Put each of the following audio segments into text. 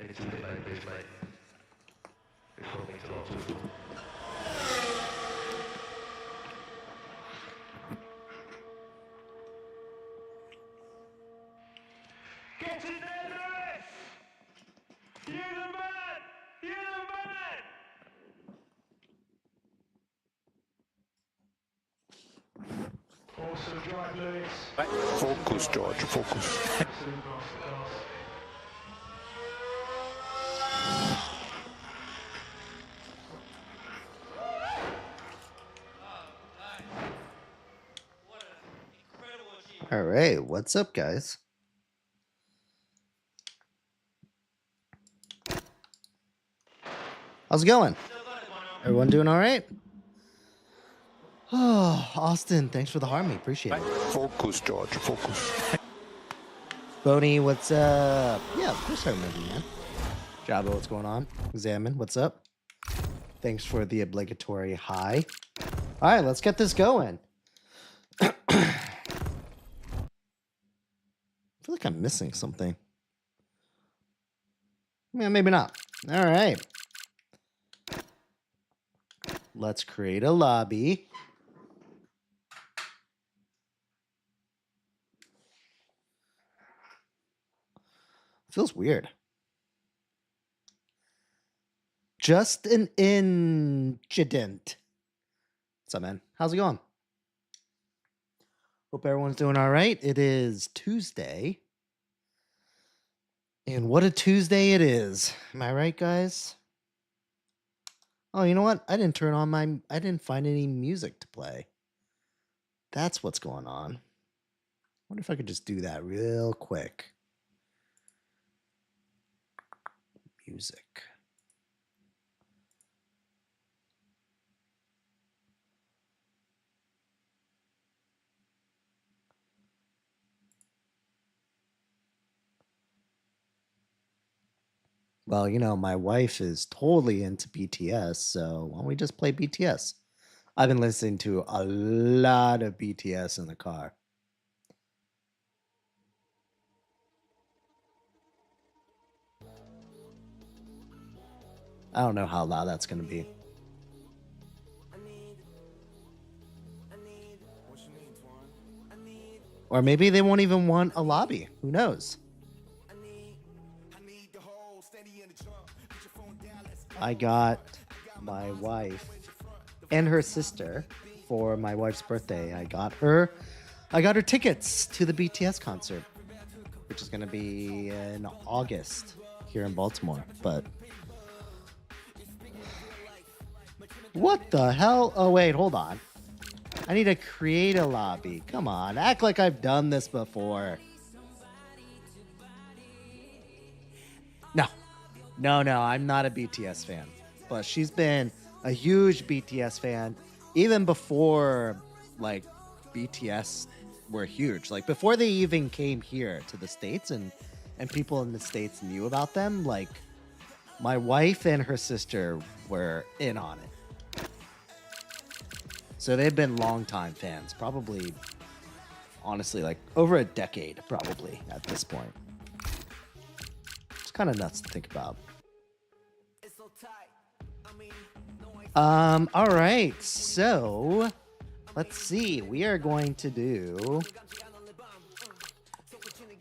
It's a bit like this, like, this whole thing's a lot too. Get in there, Lewis! You're the man! You're the man! Awesome drive, Lewis. Focus, George, focus. Excellent masterclass. All right, what's up, guys? How's it going? Everyone doing all right? Oh, Austin, thanks for the harmony. Appreciate it. Focus, George, focus. Boney, what's up? Yeah, of course I remember you, man. Jabba, what's going on? Examine, what's up? Thanks for the obligatory hi. All right, let's get this going. I feel like I'm missing something. Yeah, maybe not. All right. Let's create a lobby. Feels weird. Just an incident. What's up, man? How's it going? Hope everyone's doing all right. It is Tuesday. And what a Tuesday it is. Am I right, guys? Oh, you know what? I didn't find any music to play. That's what's going on. Wonder if I could just do that real quick. Music. Well, you know, my wife is totally into BTS, so why don't we just play BTS? I've been listening to a lot of BTS in the car. I don't know how loud that's going to be. Or maybe they won't even want a lobby. Who knows? I got my wife and her sister for my wife's birthday. I got her tickets to the BTS concert, which is going to be in August here in Baltimore. But what the hell? Oh, wait, hold on. I need to create a lobby. Come on, act like I've done this before. No, I'm not a BTS fan. But she's been a huge BTS fan even before, like, BTS were huge. Like, before they even came here to the States and people in the States knew about them, like, my wife and her sister were in on it. So they've been longtime fans, probably, honestly, like over a decade, probably at this point. It's kind of nuts to think about. All right, so let's see. We are going to do.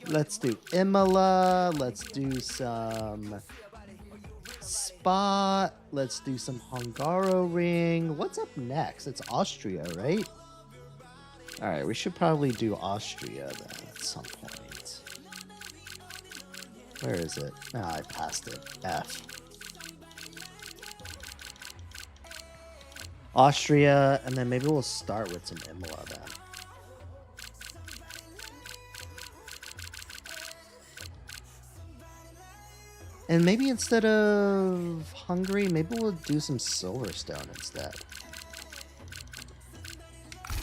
Let's do Imola. Let's do some Spa. Let's do some Hungaroring. What's up next? It's Austria, right? All right, we should probably do Austria then at some point. Where is it? Ah, I passed it. F. Austria, and then maybe we'll start with some Imola then. And maybe instead of Hungary, maybe we'll do some Silverstone instead.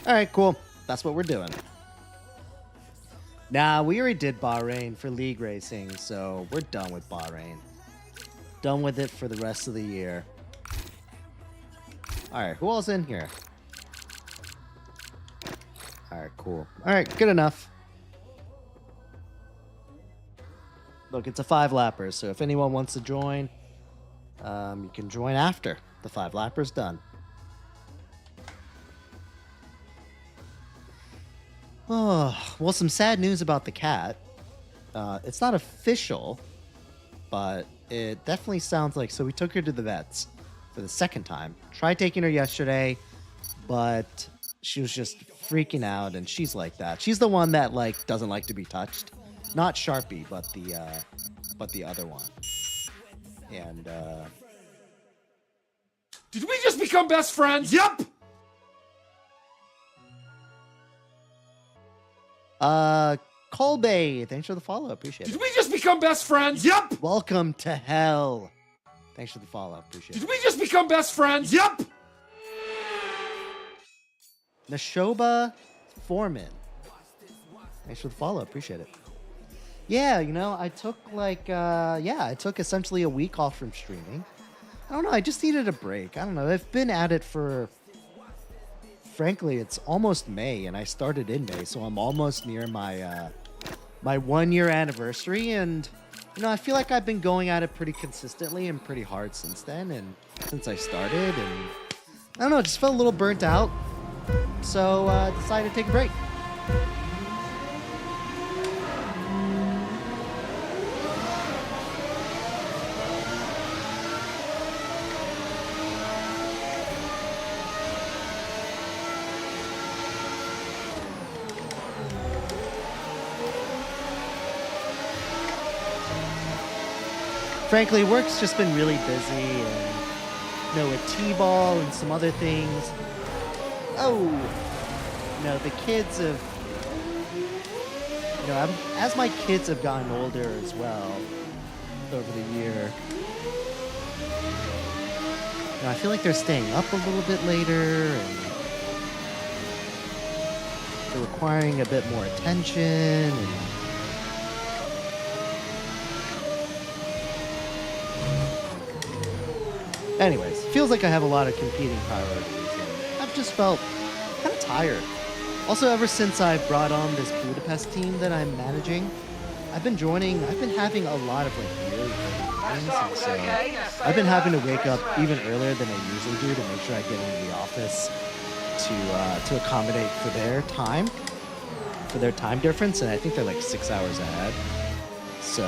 All right, cool. That's what we're doing. Nah, we already did Bahrain for league racing, so we're done with Bahrain. Done with it for the rest of the year. All right, who else in here? All right, cool. All right, good enough. Look, it's a 5-lapper, so if anyone wants to join, you can join after the 5-lapper's done. Oh, well, some sad news about the cat. It's not official, but it definitely sounds like... So we took her to the vets for the second time. Tried taking her yesterday, but she was just freaking out, and she's like that. She's the one that like doesn't like to be touched. Not Sharpie, but the other one. And Did we just become best friends? Yep. Colby, thanks for the follow. Appreciate Did it. we just become best friends? Yep. Welcome to hell. Thanks for the follow. Appreciate Did it. we just become best friends? Yep. Nashoba Foreman. Thanks for the follow. Appreciate it. Yeah, you know, I took I took essentially a week off from streaming. I don't know, I just needed a break. I don't know. I've been at it for, frankly, it's almost May, and I started in May, so I'm almost near my my 1-year anniversary, and you know, I feel like I've been going at it pretty consistently and pretty hard since then, and since I started, and I don't know, just felt a little burnt out, so decided to take a break. Frankly, work's just been really busy, and you know, with T-ball and some other things. Oh, you know, the kids have, you know, as my kids have gotten older as well over the year, you know, I feel like they're staying up a little bit later, and they're requiring a bit more attention, and anyways, feels like I have a lot of competing priorities, and I've just felt kind of tired. Also, ever since I brought on this Budapest team that I'm managing, I've been having a lot of like really early meetings, and so I've been having to wake up even earlier than I usually do to make sure I get into the office to accommodate for their time difference, and I think they're like 6 hours ahead. So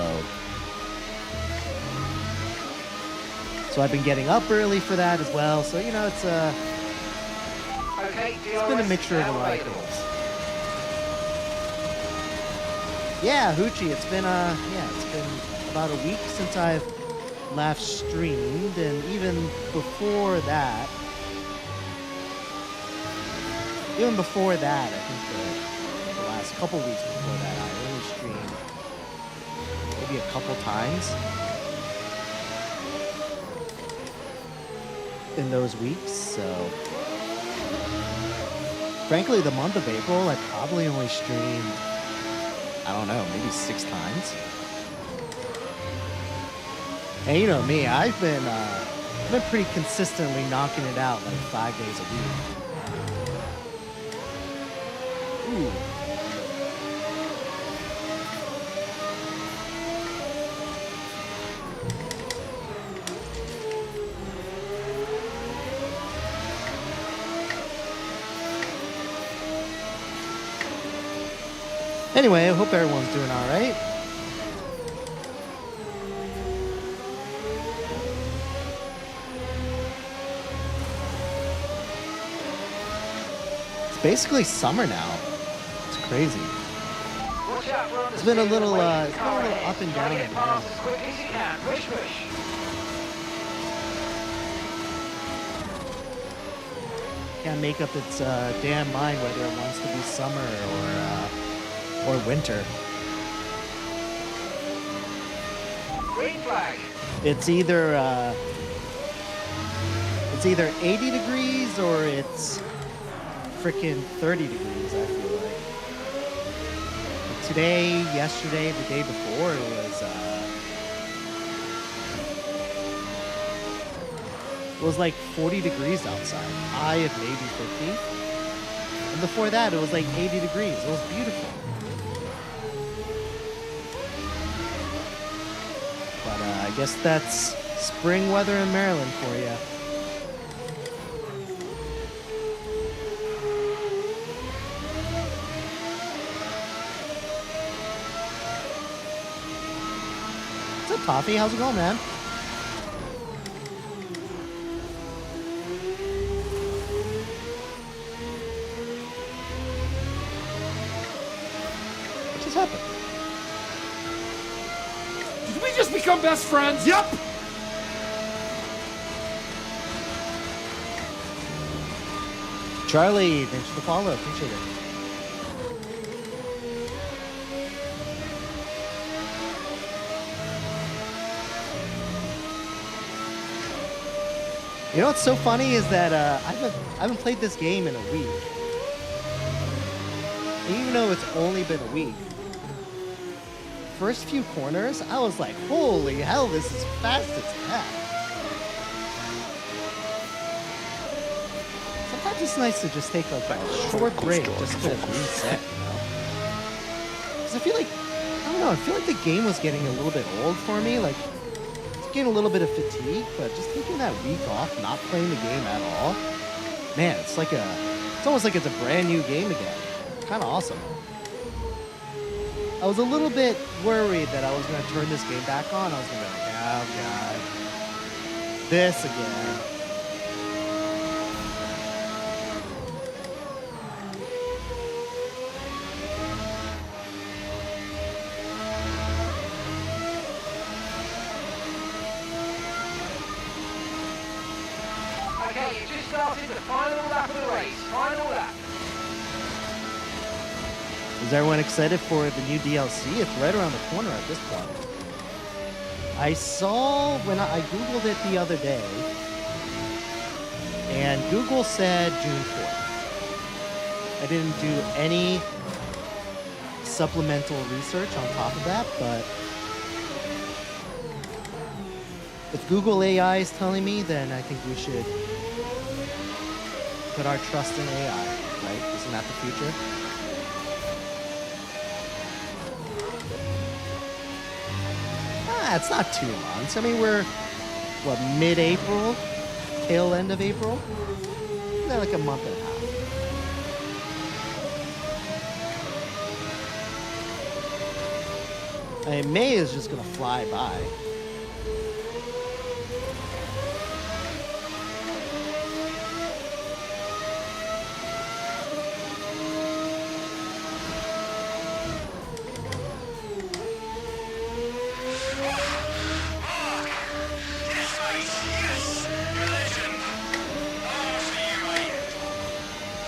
I've been getting up early for that as well. So, you know, it's been a mixture of a lot of things. Yeah, Hoochie, it's been about a week since I've last streamed, and even before that, I think the last couple weeks before that, I only streamed maybe a couple times in those weeks. So frankly, the month of April, I probably only streamed, I don't know, maybe 6 times. And you know me, I've been pretty consistently knocking it out like 5 days a week. Ooh. Anyway, I hope everyone's doing all right. It's basically summer now. It's crazy. It's been a little up and down. Can't make up its damn mind whether it wants to be summer or winter. Green flag. It's either 80 degrees or it's freaking 30 degrees, I feel like. But today, yesterday, the day before, it was like 40 degrees outside. High of maybe 50. And before that, it was like 80 degrees. It was beautiful. I guess that's spring weather in Maryland for you. What's up, Toffee? How's it going, man? What just happened? Did we just become best friends? Yep. Charlie, thanks for the follow. Appreciate it. You know what's so funny is that I haven't played this game in a week. And even though it's only been a week, first few corners, I was like, holy hell, this is fast as heck. Sometimes it's nice to just take like a short break just to reset, you know? Because I feel like, I don't know, I feel like the game was getting a little bit old for me. Like, getting a little bit of fatigue, but just taking that week off, not playing the game at all, man, it's almost like it's a brand new game again. Kind of awesome. I was a little bit worried that I was going to turn this game back on. I was going to be like, oh god, this again. Okay, you just started the final lap of the race. Final lap. Is everyone excited for the new DLC? It's right around the corner at this point. I saw when I Googled it the other day, and Google said June 4th. I didn't do any supplemental research on top of that, but if Google AI is telling me, then I think we should put our trust in AI, right? Isn't that the future? It's not 2 months. I mean, we're, what, mid-April? Tail end of April? Isn't that like a month and a half? I mean, May is just going to fly by.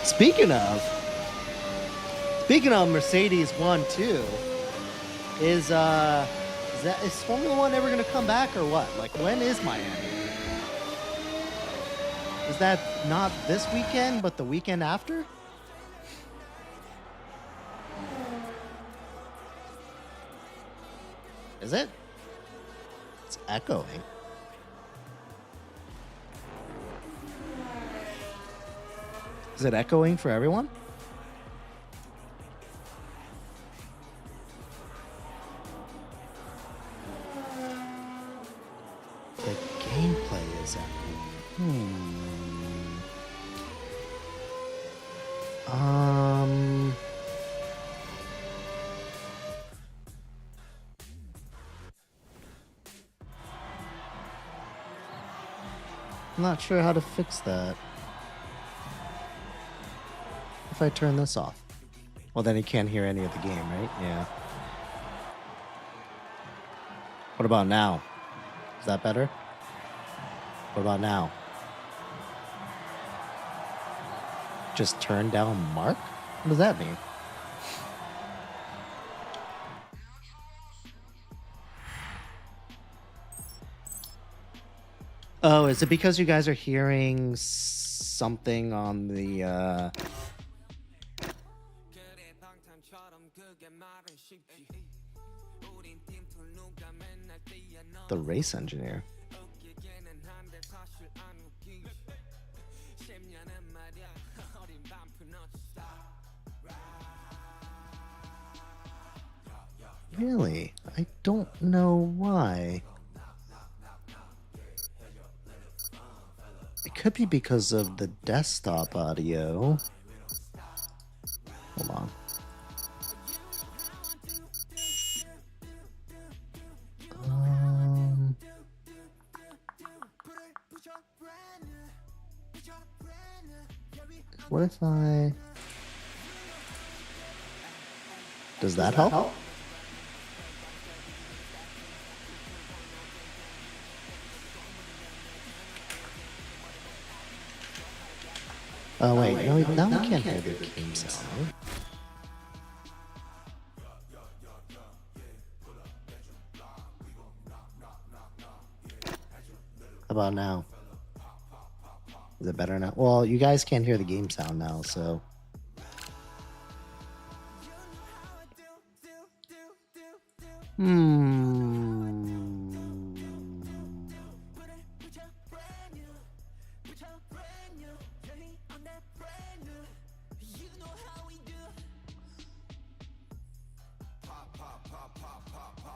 Speaking of Mercedes 1-2, is Formula One ever gonna come back or what? Like, when is Miami? Is that not this weekend, but the weekend after? Is it? It's echoing. Is it echoing for everyone? The gameplay is echoing. I'm not sure how to fix that. If I turn this off. Well, then he can't hear any of the game, right? Yeah. What about now? Is that better? What about now? Just turn down Mark? What does that mean? Oh, is it because you guys are hearing something on the race engineer? Really? I don't know why. could be because of the desktop audio. Hold on. What if I... Does that help? Oh wait, no, now we can't hear the game sound. How about now? Is it better now? Well, you guys can't hear the game sound now, so...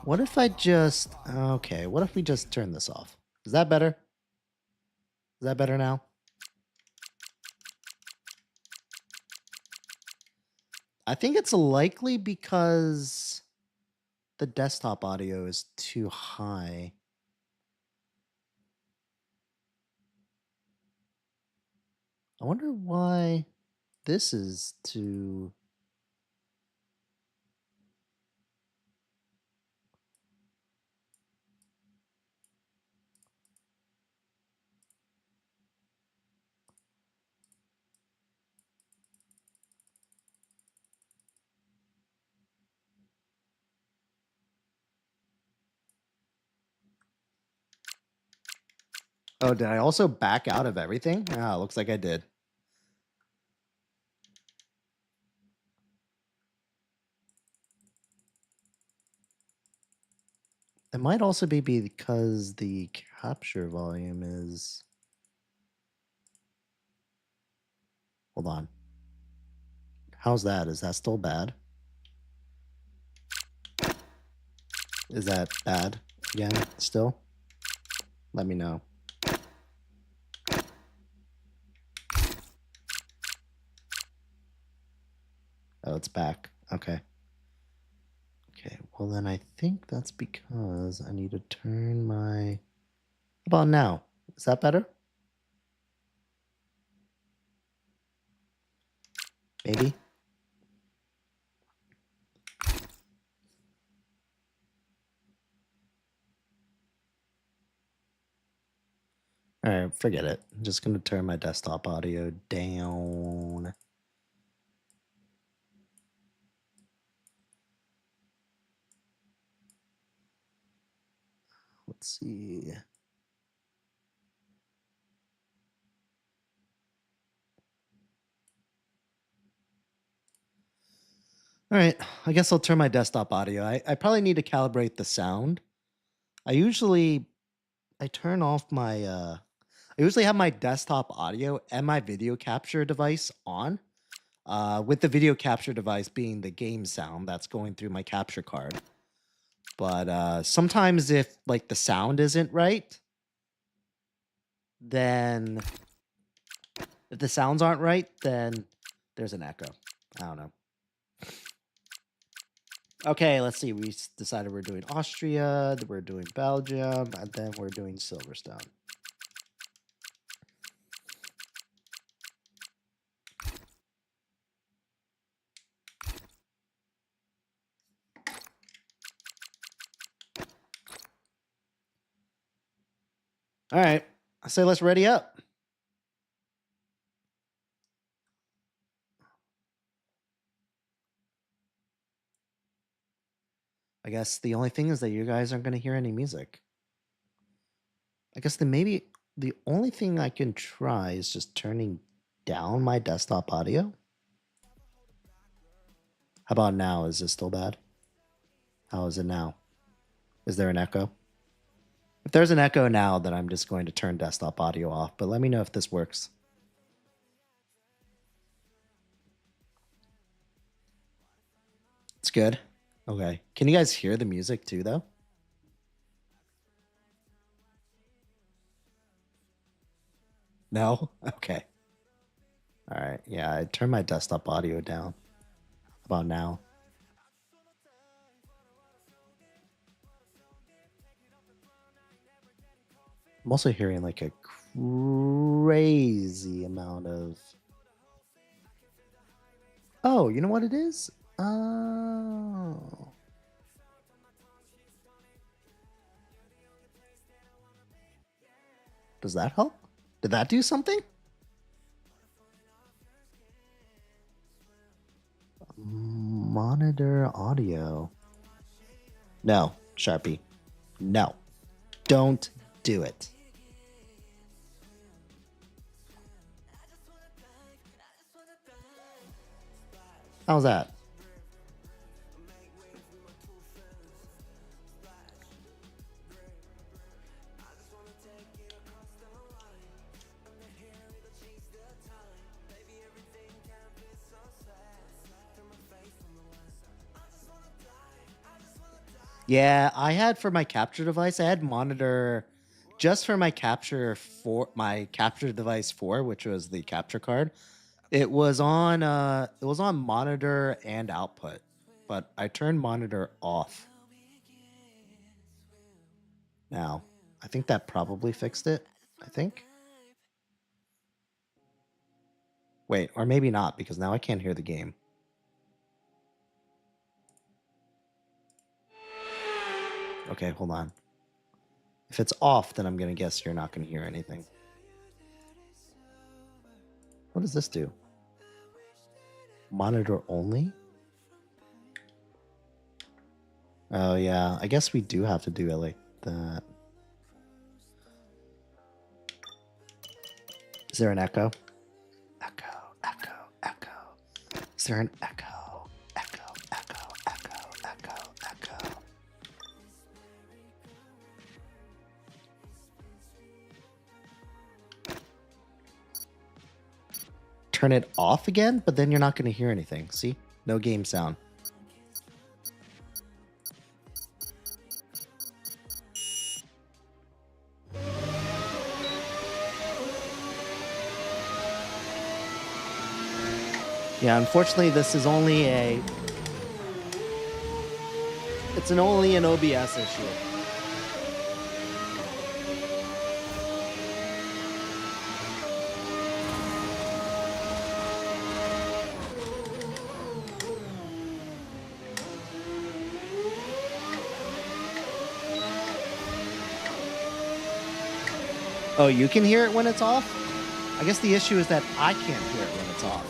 What if I just... Okay, what if we just turn this off? Is that better? Is that better now? I think it's likely because the desktop audio is too high. I wonder why this is too... Oh, did I also back out of everything? Ah, looks like I did. It might also be because the capture volume is... Hold on. How's that? Is that still bad? Is that bad again still? Let me know. Oh, it's back. Okay. Okay, well then I think that's because I need to turn my... How about now? Is that better? Maybe? Alright, forget it. I'm just going to turn my desktop audio down. Let's see. All right, I guess I'll turn my desktop audio. I probably need to calibrate the sound. I turn off my I usually have my desktop audio and my video capture device on. With the video capture device being the game sound that's going through my capture card. But sometimes if like the sound isn't right, then if the sounds aren't right, then there's an echo. I don't know. Okay, let's see. We decided we're doing Austria, we're doing Belgium, and then we're doing Silverstone. All right, I say let's ready up. I guess the only thing is that you guys aren't going to hear any music. I guess then maybe the only thing I can try is just turning down my desktop audio. How about now? Is this still bad? How is it now? Is there an echo? If there's an echo now, then I'm just going to turn desktop audio off, but let me know if this works. It's good. Okay. Can you guys hear the music too, though? No? Okay. All right. Yeah, I turned my desktop audio down. How about now? I'm also hearing like a crazy amount of. Oh, you know what it is? Oh. Does that help? Did that do something? Monitor audio. No, Sharpie. No. Don't do it. How's that? Yeah, I had for my capture device, I had monitor just for my capture device 4, which was the capture card. It was on monitor and output, but I turned monitor off. Now, I think that probably fixed it. I think. Wait, or maybe not, because now I can't hear the game. Okay, hold on. If it's off, then I'm going to guess you're not going to hear anything. What does this do? Monitor only? Oh, yeah. I guess we do have to do it like that. Is there an echo? Echo, echo, echo. Is there an echo? Echo, echo, echo, echo, echo. Turn it off again, but then you're not going to hear anything. See? No game sound. Yeah, unfortunately, this is only only an OBS issue. Oh, you can hear it when it's off? I guess the issue is that I can't hear it when it's off.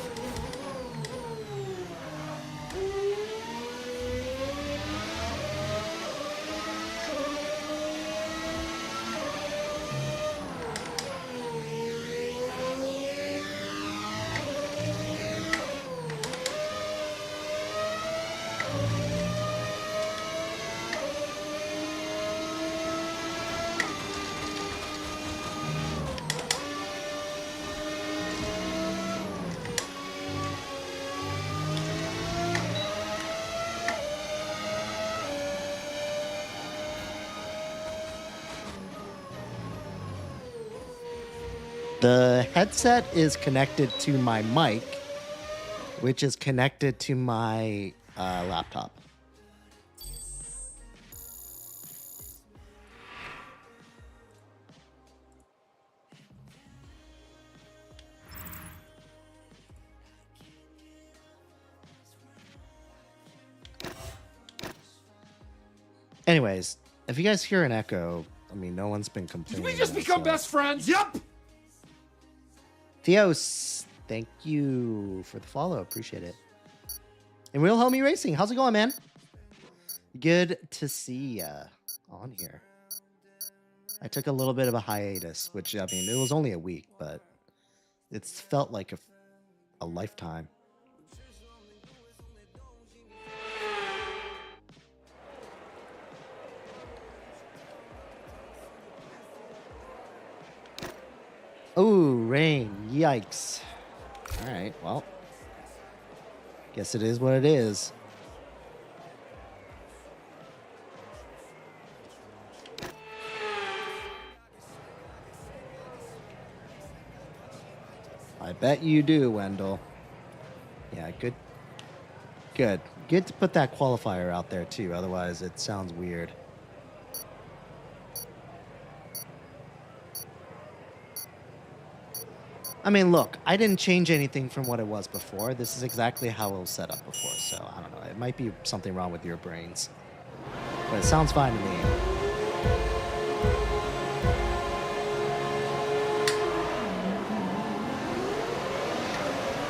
The headset is connected to my mic, which is connected to my laptop. Anyways, if you guys hear an echo, I mean, no one's been complaining. Did we just become best friends? Yep. Theos, thank you for the follow. Appreciate it. And Real Homie Racing, how's it going, man? Good to see ya on here. I took a little bit of a hiatus, which, I mean, it was only a week, but it's felt like a lifetime. Oh, rain. Yikes. All right, well. Guess it is what it is. I bet you do, Wendell. Yeah, good. Good. Good to put that qualifier out there, too. Otherwise, it sounds weird. I mean, look, I didn't change anything from what it was before. This is exactly how it was set up before, so I don't know. It might be something wrong with your brains. But it sounds fine to me.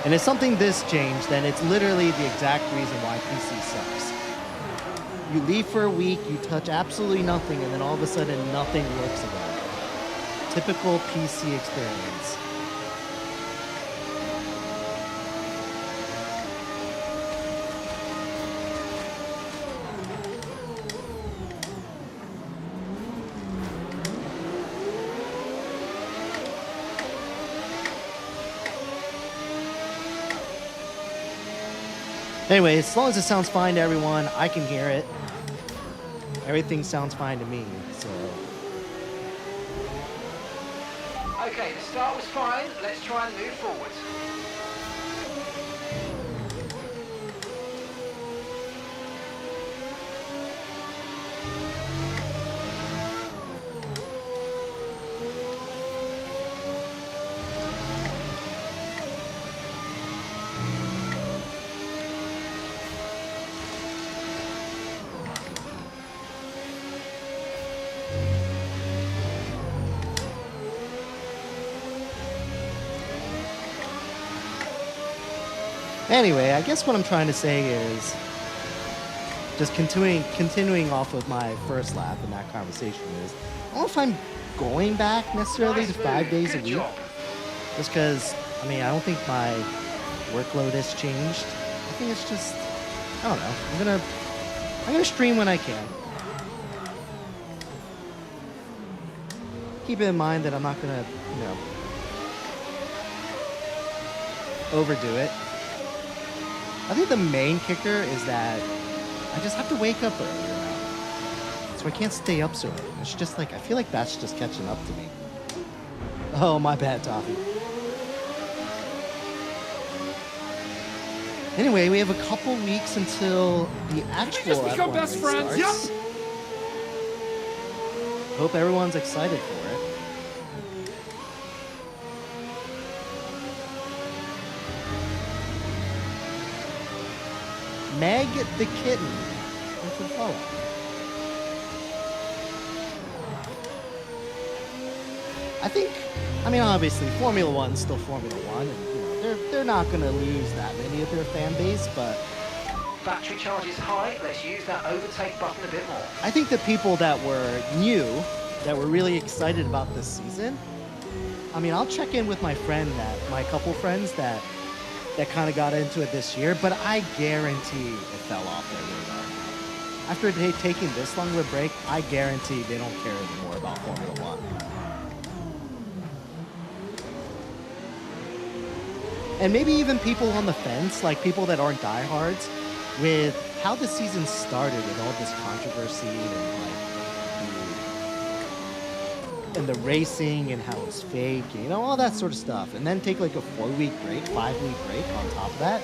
And if something this changed, then it's literally the exact reason why PC sucks. You leave for a week, you touch absolutely nothing, and then all of a sudden nothing works again. Typical PC experience. Anyway, as long as it sounds fine to everyone, I can hear it. Everything sounds fine to me, so... Okay, the start was fine. Let's try and move forward. Anyway, I guess what I'm trying to say is just continuing off of my first lap in that conversation is I don't know if I'm going back necessarily to 5 days a Good week. job. Just because, I mean, I don't think my workload has changed. I think it's just, I don't know. I'm gonna stream when I can. Keep it in mind that I'm not gonna, overdo it. I think the main kicker is that I just have to wake up earlier now. So I can't stay up so late. It's just like, I feel like that's just catching up to me. Oh, my bad, Toffee. Anyway, we have a couple weeks until the actual just become F1 best race friends? starts. Hope everyone's excited for it. Meg the Kitten. Thanks for the follow. I think, I mean, obviously, Formula One's still Formula One, and they're not gonna lose that many of their fan base, but Battery charge is high. Let's use that overtake button a bit more. I think the people that were new, that were really excited about this season, I mean, I'll check in with my couple friends that kind of got into it this year, but I guarantee it fell off their radar. After taking this long of a break, I guarantee they don't care anymore about Formula One. And maybe even people on the fence, like people that aren't diehards, with how the season started with all this controversy and the racing and how it's fake, all that sort of stuff. And then take like a 4-week break, 5-week break on top of that.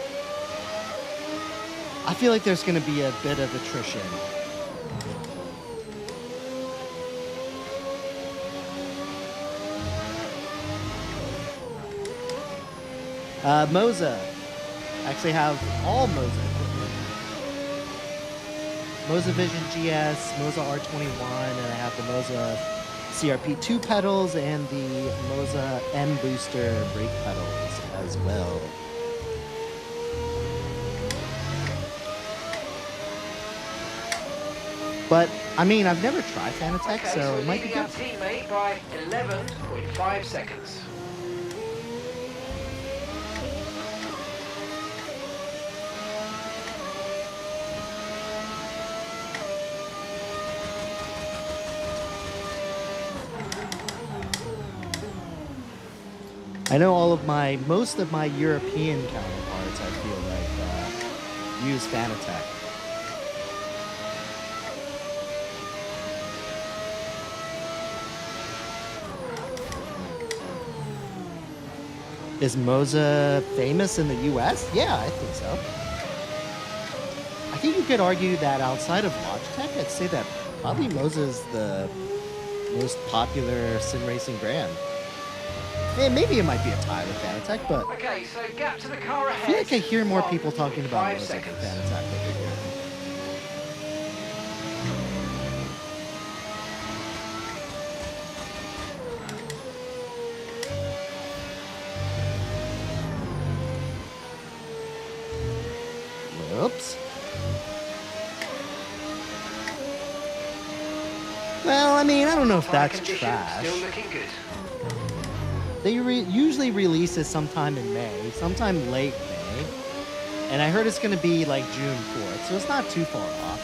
I feel like there's going to be a bit of attrition. Moza. I actually have all Moza equipment. Moza Vision GS, Moza R21, and I have the Moza CRP2 pedals and the Moza M Booster brake pedals as well. But, I mean, I've never tried Fanatec, Okay, so we're it might be leading our good. teammate by 11.5 seconds. I know most of my European counterparts, I feel like, use Fanatec. Is Moza famous in the US? Yeah, I think so. I think you could argue that outside of Logitech, I'd say that probably Moza is the most popular sim racing brand. Maybe it might be a tie with Fanatec, but Okay, so gap to the car I ahead. feel like I hear more people talking about 5 Moza than seconds. Fanatec over here. Whoops. Well, I mean, I don't know if Tyre that's condition trash. Still looking good. They usually release it sometime in May, sometime late May. And I heard it's going to be like June 4th, so it's not too far off.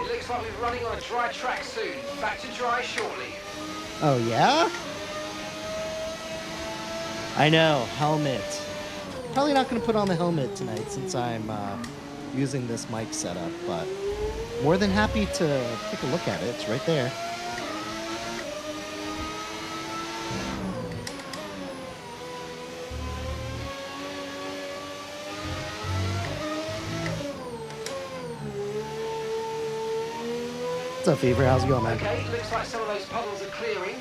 It looks like we're running on a dry track soon. Back to dry shortly. Oh, yeah? I know, helmet. Probably not going to put on the helmet tonight since I'm using this mic setup, but more than happy to take a look at it. It's right there. What's up, Fever? How's it going, man? Okay, looks like some of those puddles are clearing.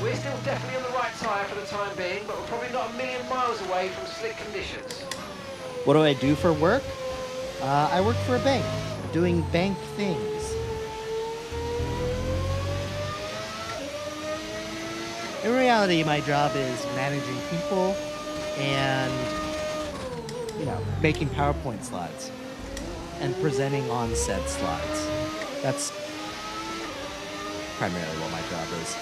We're still definitely on the right tyre for the time being, but we're probably not a million miles away from slick conditions. What do I do for work? I work for a bank, doing bank things. In reality, my job is managing people and, making PowerPoint slides and presenting on said slides. That's primarily what my job is.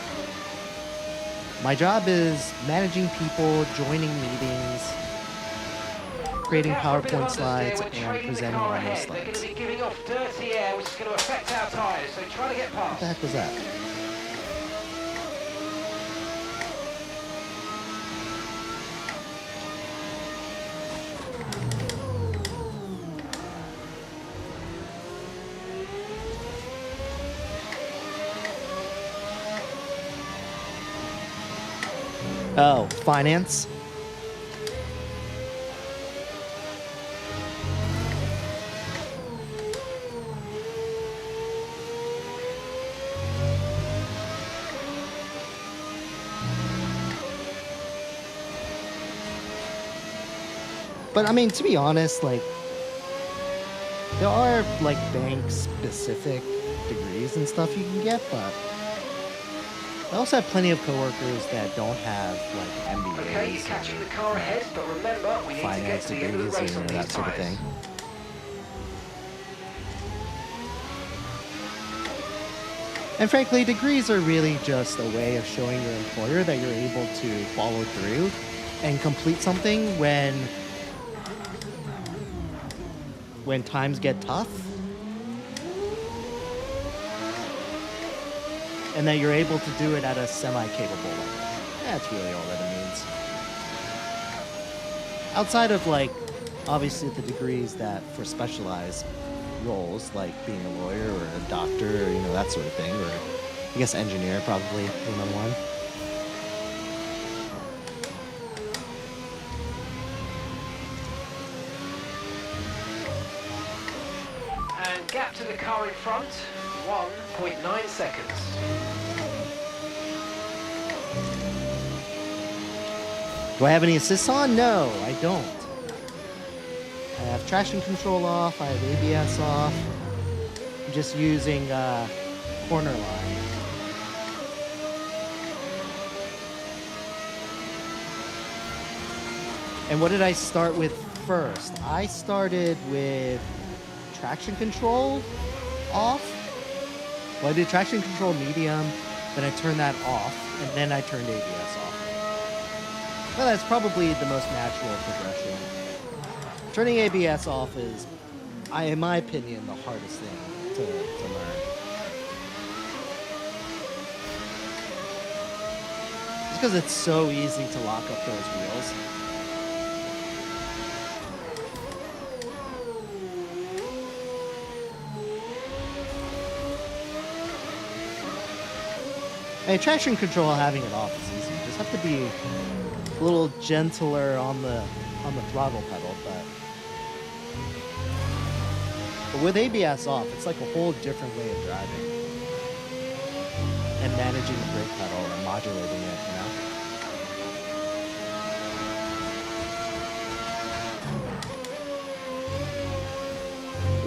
My job is managing people, joining meetings, creating PowerPoint slides, and presenting on those They're going to slides. be giving off dirty air, which is going to affect our tyres, so try to get What past. the heck was that? Oh, finance? But I mean, to be honest, like, there are like bank specific degrees and stuff you can get, but I also have plenty of coworkers that don't have like MBAs, Okay, you're catching the car ahead, but remember, we need to get finance to the end of the degrees, race on and these that sort of tyres. thing. And frankly, degrees are really just a way of showing your employer that you're able to follow through and complete something when times get tough. And that you're able to do it at a semi-capable level. That's really all that it means. Outside of, like, obviously the degrees that for specialized roles, like being a lawyer or a doctor or, that sort of thing, or I guess engineer probably another one. And gap to the car in front, 1.9 seconds. Do I have any assists on? No, I don't. I have traction control off, I have ABS off. I'm just using corner line. And what did I start with first? I started with traction control off. Well, I did traction control medium, then I turned that off, and then I turned ABS off. Well, that's probably the most natural progression. Turning ABS off is, in my opinion, the hardest thing to learn. Just because it's so easy to lock up those wheels. Hey, traction control, having it off is easy. You just have to be a little gentler on the throttle pedal, but with ABS off, it's like a whole different way of driving and managing the brake pedal and modulating it,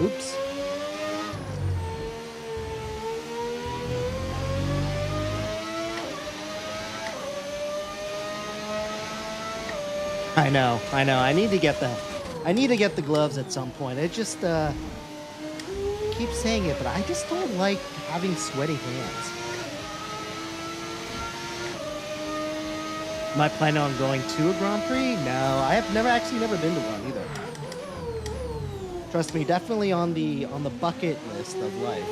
you know? Oops. I know. I need to get the gloves at some point. It just keep saying it, but I just don't like having sweaty hands. Am I planning on going to a Grand Prix? No, I have never been to one either. Trust me, definitely on the bucket list of life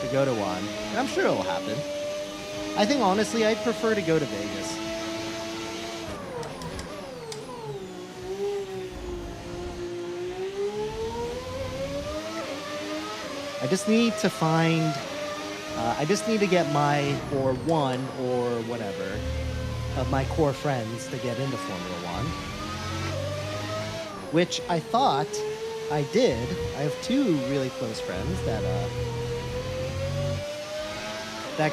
to go to one. And I'm sure it'll happen. I think honestly, I'd prefer to go to Vegas. I just need to find, I just need to get or one or whatever of my core friends to get into Formula One. Which I thought I did. I have two really close friends that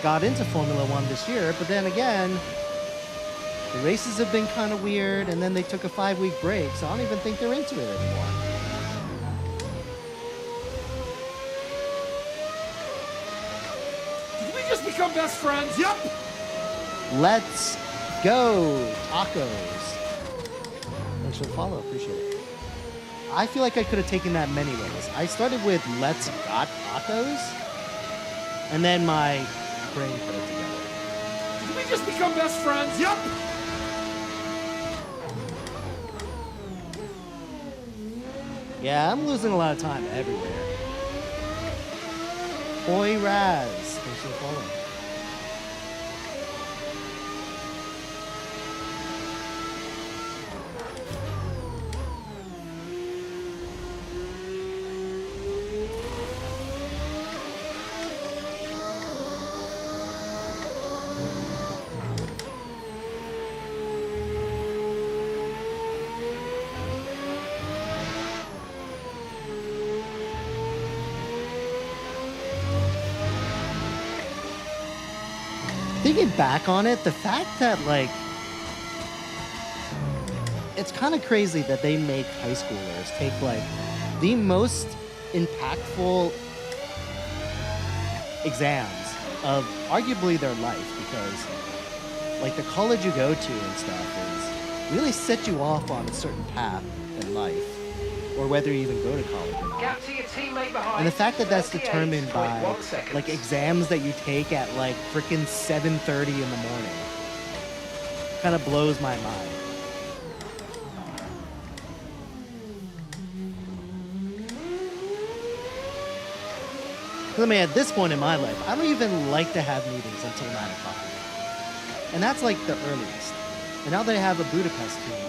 got into Formula One this year, but then again, the races have been kind of weird, and then they took a 5-week break, so I don't even think they're into it anymore. Did we just become best friends? Yep. Let's go, tacos. Thanks for the follow, appreciate it. I feel like I could have taken that many ways. I started with Let's Got Tacos, and then my brain put it together. Did we just become best friends? Yep. Yeah, I'm losing a lot of time everywhere. Boy Raz, thanks for the follow. Thinking back on it, the fact that, like, it's kind of crazy that they make high schoolers take, like, the most impactful exams of arguably their life, because, like, the college you go to and stuff is really set you off on a certain path in life, or whether you even go to college or not. Gap to your teammate behind. And the fact that that's determined by 38.1 seconds. like exams that you take at like freaking 7:30 in the morning kind of blows my mind. I mean, at this point in my life, I don't even like to have meetings until 9 o'clock. And that's like the earliest. And now that I have a Budapest team,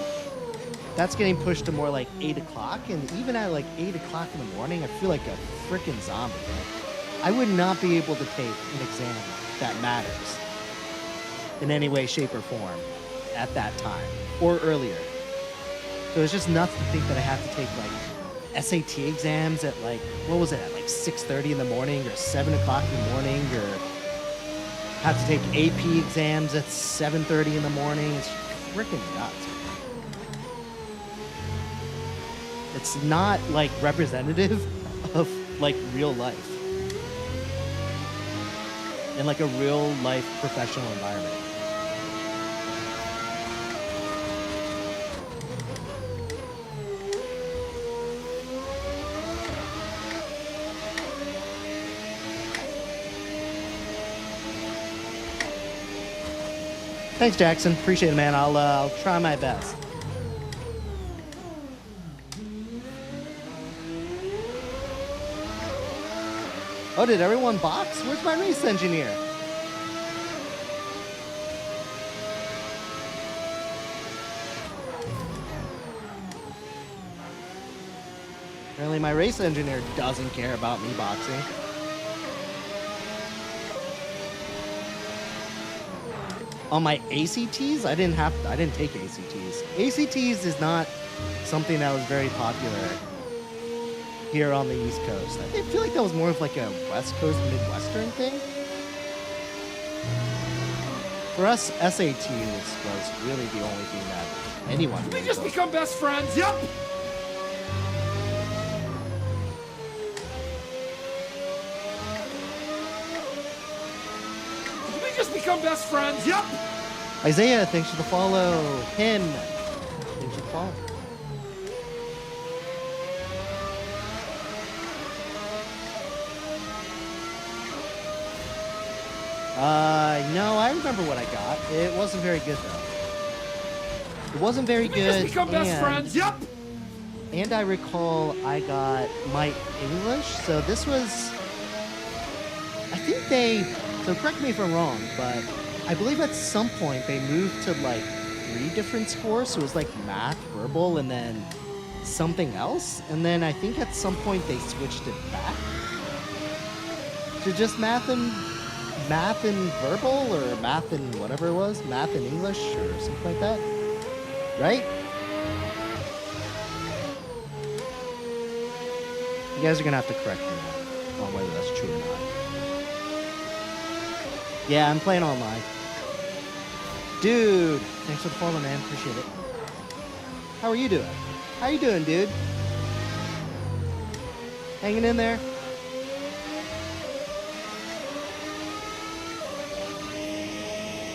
that's getting pushed to more like 8 o'clock. And even at like 8 o'clock in the morning, I feel like a freaking zombie. Like, I would not be able to take an exam that matters in any way, shape, or form at that time or earlier. So it's just nuts to think that I have to take like SAT exams at like, what was it, at like 6:30 in the morning or 7 o'clock in the morning, or have to take AP exams at 7:30 in the morning. It's freaking nuts. It's not like representative of like real life in like a real life professional environment. Thanks, Jackson. Appreciate it, man. I'll try my best. Oh, did everyone box? Where's my race engineer? Apparently my race engineer doesn't care about me boxing. On my ACTs, I didn't take ACTs. ACTs is not something that was very popular here on the East Coast. I feel like that was more of like a West Coast, Midwestern thing. For us, SATs was really the only thing that anyone We really just took. become best friends. Yep. Did we just become best friends? Yep. Isaiah, thanks for the follow. Him, thanks for the follow. No, I remember what I got. It wasn't very good though. It wasn't very Did we just good. become best friends? Yep. And I recall I got my English. So this was, I think so correct me if I'm wrong, but I believe at some point they moved to like 3 different scores. So it was like math, verbal, and then something else. And then I think at some point they switched it back to just math and verbal, or math and whatever it was, math and English or something like that. Right? You guys are gonna have to correct me on whether that's true or not. Yeah, I'm playing online. Dude, thanks for the follow, man. Appreciate it. How are you doing? How you doing, dude? Hanging in there?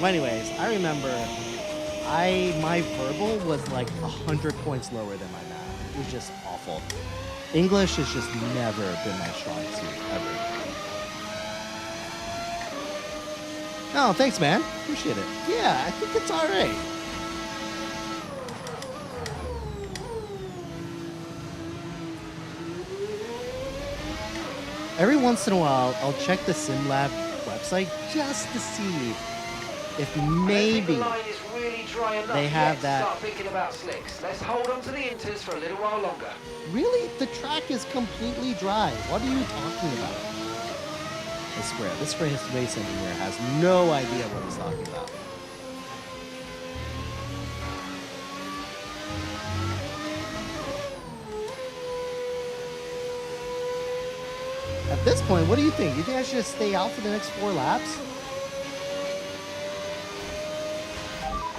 Well, anyways, I remember my verbal was like 100 points lower than my math. It was just awful. English has just never been my strong suit, ever. Oh, thanks, man. Appreciate it. Yeah, I think it's all right. Every once in a while, I'll check the SimLab website just to see if maybe The line is really dry enough they have yet to that. Start thinking about slicks. Let's hold on to the inters for a little while longer. Really? The track is completely dry. What are you talking about? This race engineer has no idea what he's talking about. At this point, what do you think? You think I should just stay out for the next 4 laps?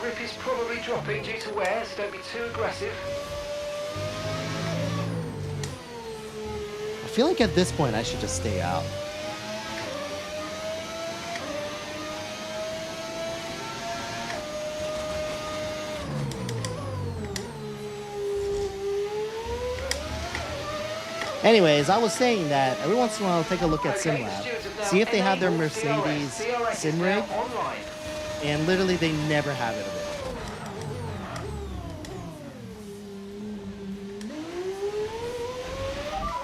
Grip is probably dropping due to wear, so don't be too aggressive. I feel like at this point I should just stay out. Anyways, I was saying that every once in a while I'll take a look at Okay, the SimLab, stewards have now see if they have their enabled Mercedes CRS. sim is rig, now online. and literally they never have it available.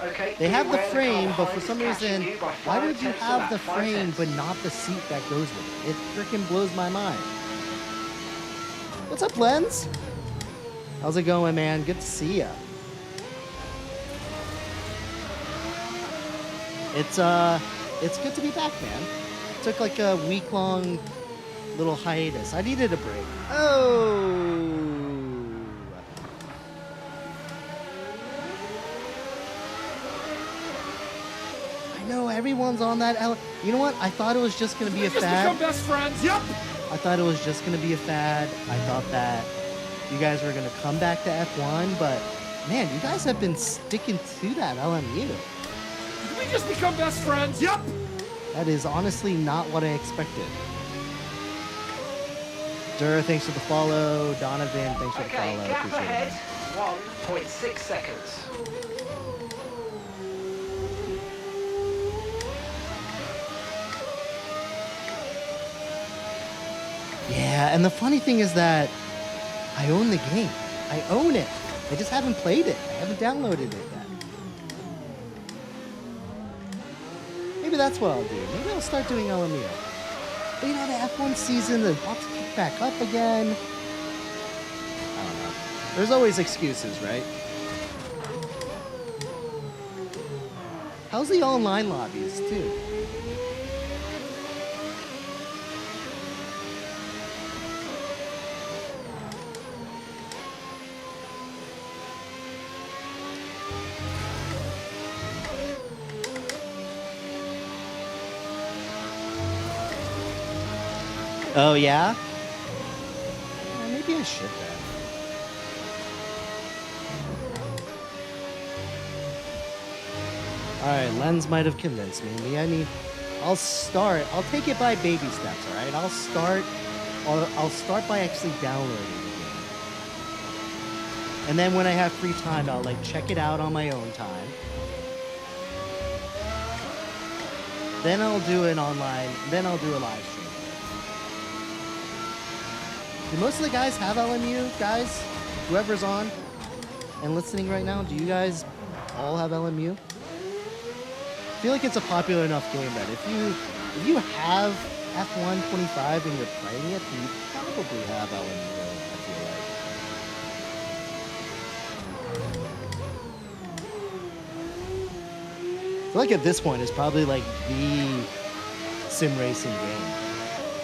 Okay, They have the beware frame, car but for behind some is catching reason, you by why 5 would you tenths a have lap, the 5 frame tenths. but not the seat that goes with it? It freaking blows my mind. What's up, Lens? How's it going, man? Good to see ya. It's good to be back, man. Took like a week-long little hiatus. I needed a break. Oh. I know everyone's on that. You know what? I thought it was just gonna be We a just fad. become best friends. Yep. I thought it was just gonna be a fad. I thought that you guys were gonna come back to F1, but man, you guys have been sticking to that LMU. Did we just become best friends? Yep. That is honestly not what I expected. Dur, thanks for the follow. Donovan, thanks for the Okay, follow. gap Appreciate ahead, it. 1.6 seconds. Yeah, and the funny thing is that I own the game. I own it. I just haven't played it. I haven't downloaded it yet. Maybe that's what I'll do. Maybe I'll start doing LMU. But you know, the F1 season, the box kick back up again. I don't know. There's always excuses, right? How's the online lobbies, too? Oh, yeah? Maybe I should then. Alright, Lens might have convinced me. I'll take it by baby steps, alright? I'll start by actually downloading the game. And then when I have free time, I'll like check it out on my own time. Then I'll do a live stream. Do most of the guys have LMU, guys? Whoever's on and listening right now, do you guys all have LMU? I feel like it's a popular enough game that if you have F1 25 and you're playing it, you probably have LMU, I feel like. I feel like at this point it's probably like the sim racing game.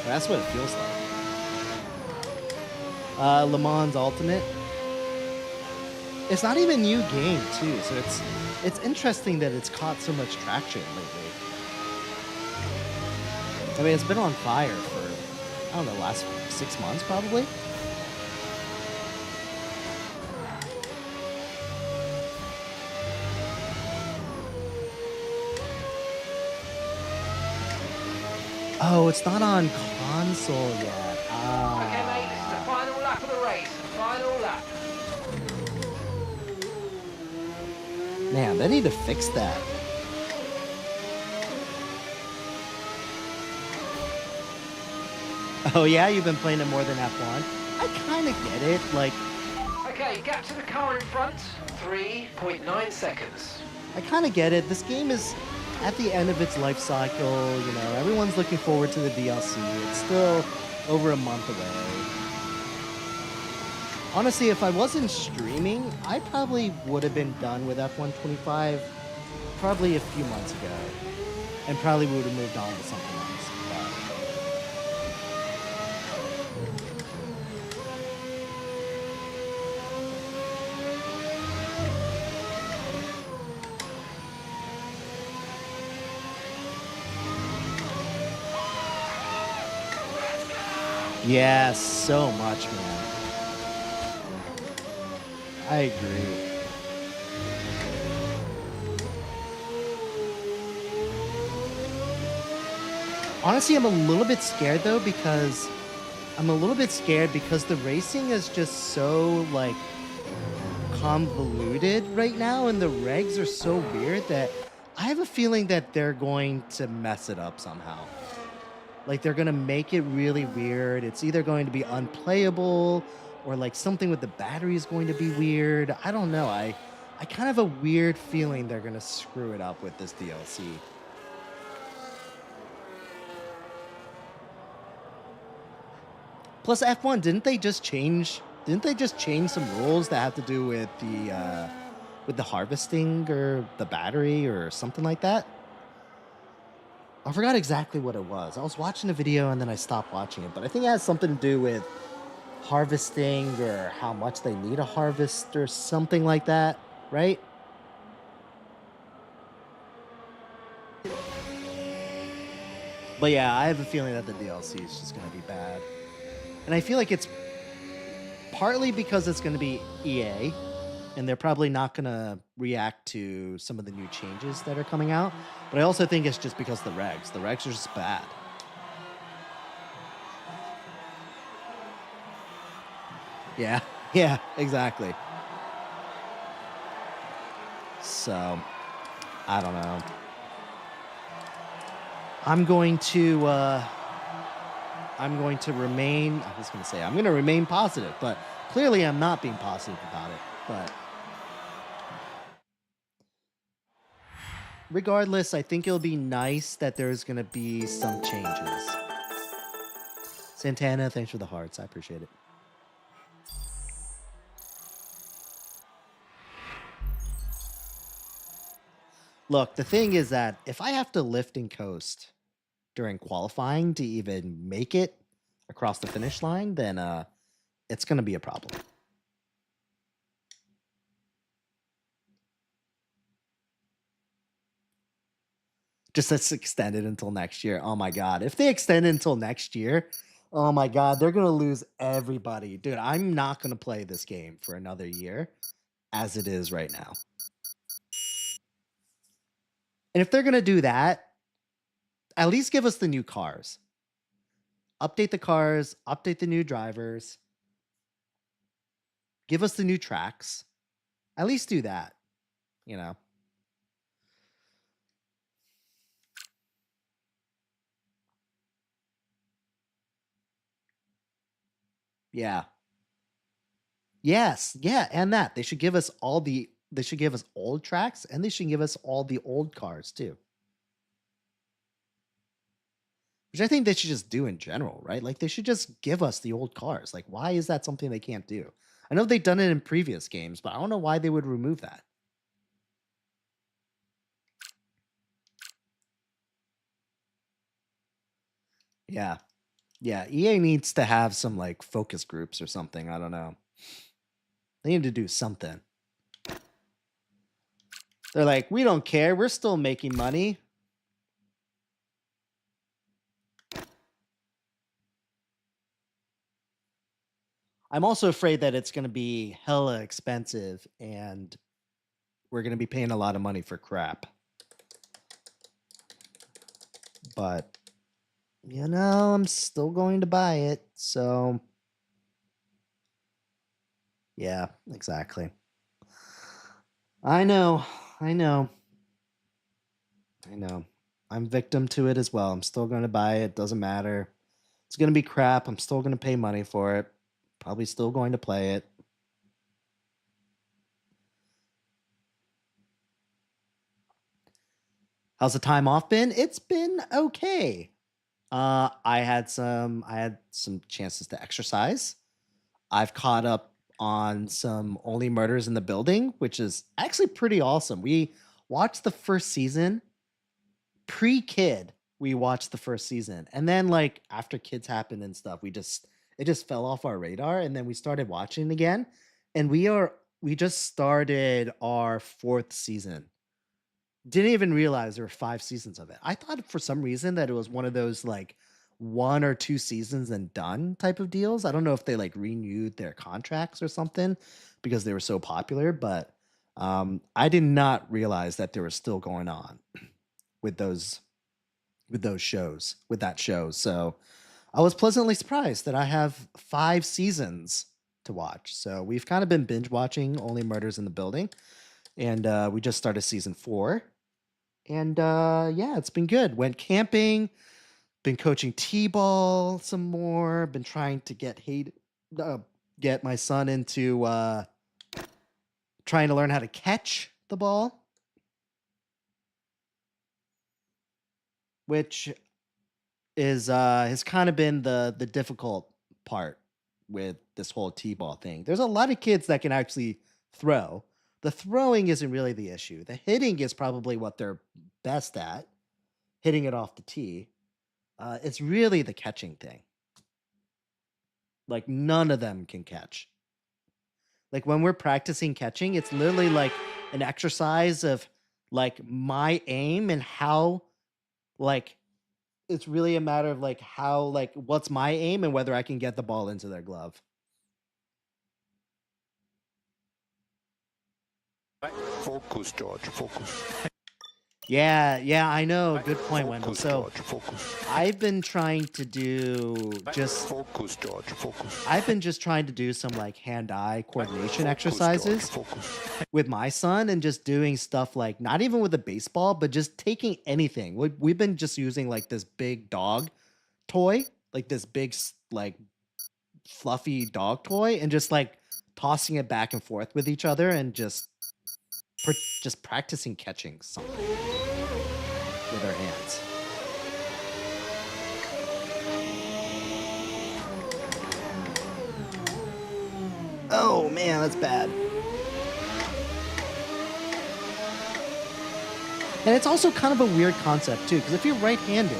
That's what it feels like. Le Mans Ultimate. It's not even a new game too, so it's interesting that it's caught so much traction lately. I mean, it's been on fire for, I don't know, the last 6 months probably. Oh, it's not on console yet. Okay, mate, this is the final lap of the race. Final lap. Man, they need to fix that. Oh yeah, you've been playing it more than F1? I kind of get it, like... Okay, gap to the car in front, 3.9 seconds. I kind of get it. This game is at the end of its life cycle, you know, everyone's looking forward to the DLC. It's still over a month away. Honestly, if I wasn't streaming, I probably would have been done with F1 25 probably a few months ago. And probably would have moved on to something else. Yes, so much, man. I agree. Honestly, I'm a little bit scared though because the racing is just so like convoluted right now and the regs are so weird that I have a feeling that they're going to mess it up somehow. Like they're gonna make it really weird. It's either going to be unplayable or like something with the battery is going to be weird. I don't know. I kind of have a weird feeling they're gonna screw it up with this DLC. Plus F1, didn't they just change some rules that have to do with the harvesting or the battery or something like that? I forgot exactly what it was. I was watching a video and then I stopped watching it, but I think it has something to do with harvesting or how much they need a harvest or something like that, right? But yeah, I have a feeling that the DLC is just going to be bad. And I feel like it's partly because it's going to be EA, and they're probably not going to react to some of the new changes that are coming out. But I also think it's just because the regs. The regs are just bad. Yeah, exactly. So, I don't know. I'm going to remain, I'm going to remain positive, but clearly I'm not being positive about it. But regardless, I think it'll be nice that there's going to be some changes. Santana, thanks for the hearts. I appreciate it. Look, the thing is that if I have to lift and coast during qualifying to even make it across the finish line, then it's going to be a problem. Just let's extend it until next year. Oh my God. If they extend it until next year, Oh my god, they're gonna lose everybody. Dude, I'm not gonna play this game for another year as it is right now. And if they're gonna do that, at least give us the new cars. Update the cars, update the new drivers, give us the new tracks. At least do that, you know. Yeah. Yes, yeah, and that. They should give us old tracks and they should give us all the old cars too. Which I think they should just do in general, right? Like they should just give us the old cars. Like why is that something they can't do? I know they've done it in previous games, but I don't know why they would remove that. Yeah. Yeah, EA needs to have some like focus groups or something. I don't know. They need to do something. They're like, we don't care. We're still making money. I'm also afraid that it's going to be hella expensive and we're going to be paying a lot of money for crap. But, you know, I'm still going to buy it. So, yeah, exactly. I know. I'm victim to it as well. I'm still going to buy it. Doesn't matter. It's going to be crap. I'm still going to pay money for it. Probably still going to play it. How's the time off been? It's been okay. I had some chances to exercise. I've caught up on some Only Murders in the Building, which is actually pretty awesome. We watched the first season pre-kid. We watched the first season, and then like after kids happened and stuff, it just fell off our radar, and then we started watching again, and we just started our 4th season. Didn't even realize there were 5 seasons of it. I thought for some reason that it was one of those like 1 or 2 seasons and done type of deals. I don't know if they like renewed their contracts or something because they were so popular, but I did not realize that they were still going on with that show. So I was pleasantly surprised that I have 5 seasons to watch. So we've kind of been binge watching Only Murders in the Building, and we just started season 4. And yeah, it's been good. Went camping, been coaching t-ball some more, been trying to get my son into trying to learn how to catch the ball, which is has kind of been the difficult part with this whole t-ball thing. There's a lot of kids that can actually throw. The throwing isn't really the issue. The hitting is probably what they're best at, hitting it off the tee. It's really the catching thing. Like none of them can catch. Like when we're practicing catching, it's literally like an exercise of like my aim and how like it's really a matter of like how like what's my aim and whether I can get the ball into their glove. Focus, George. Focus. Yeah, I know. Good point, Wendell. Focus, So George. Focus. I've been trying to do just Focus, George. Focus. I've been just trying to do some like hand-eye coordination Focus, exercises George. Focus. with my son and just doing stuff like not even with a baseball, but just taking anything. We've been just using like this big dog toy, like this big like fluffy dog toy, and just like tossing it back and forth with each other and just practicing catching something with our hands. Oh man, that's bad. And it's also kind of a weird concept too, because if you're right-handed,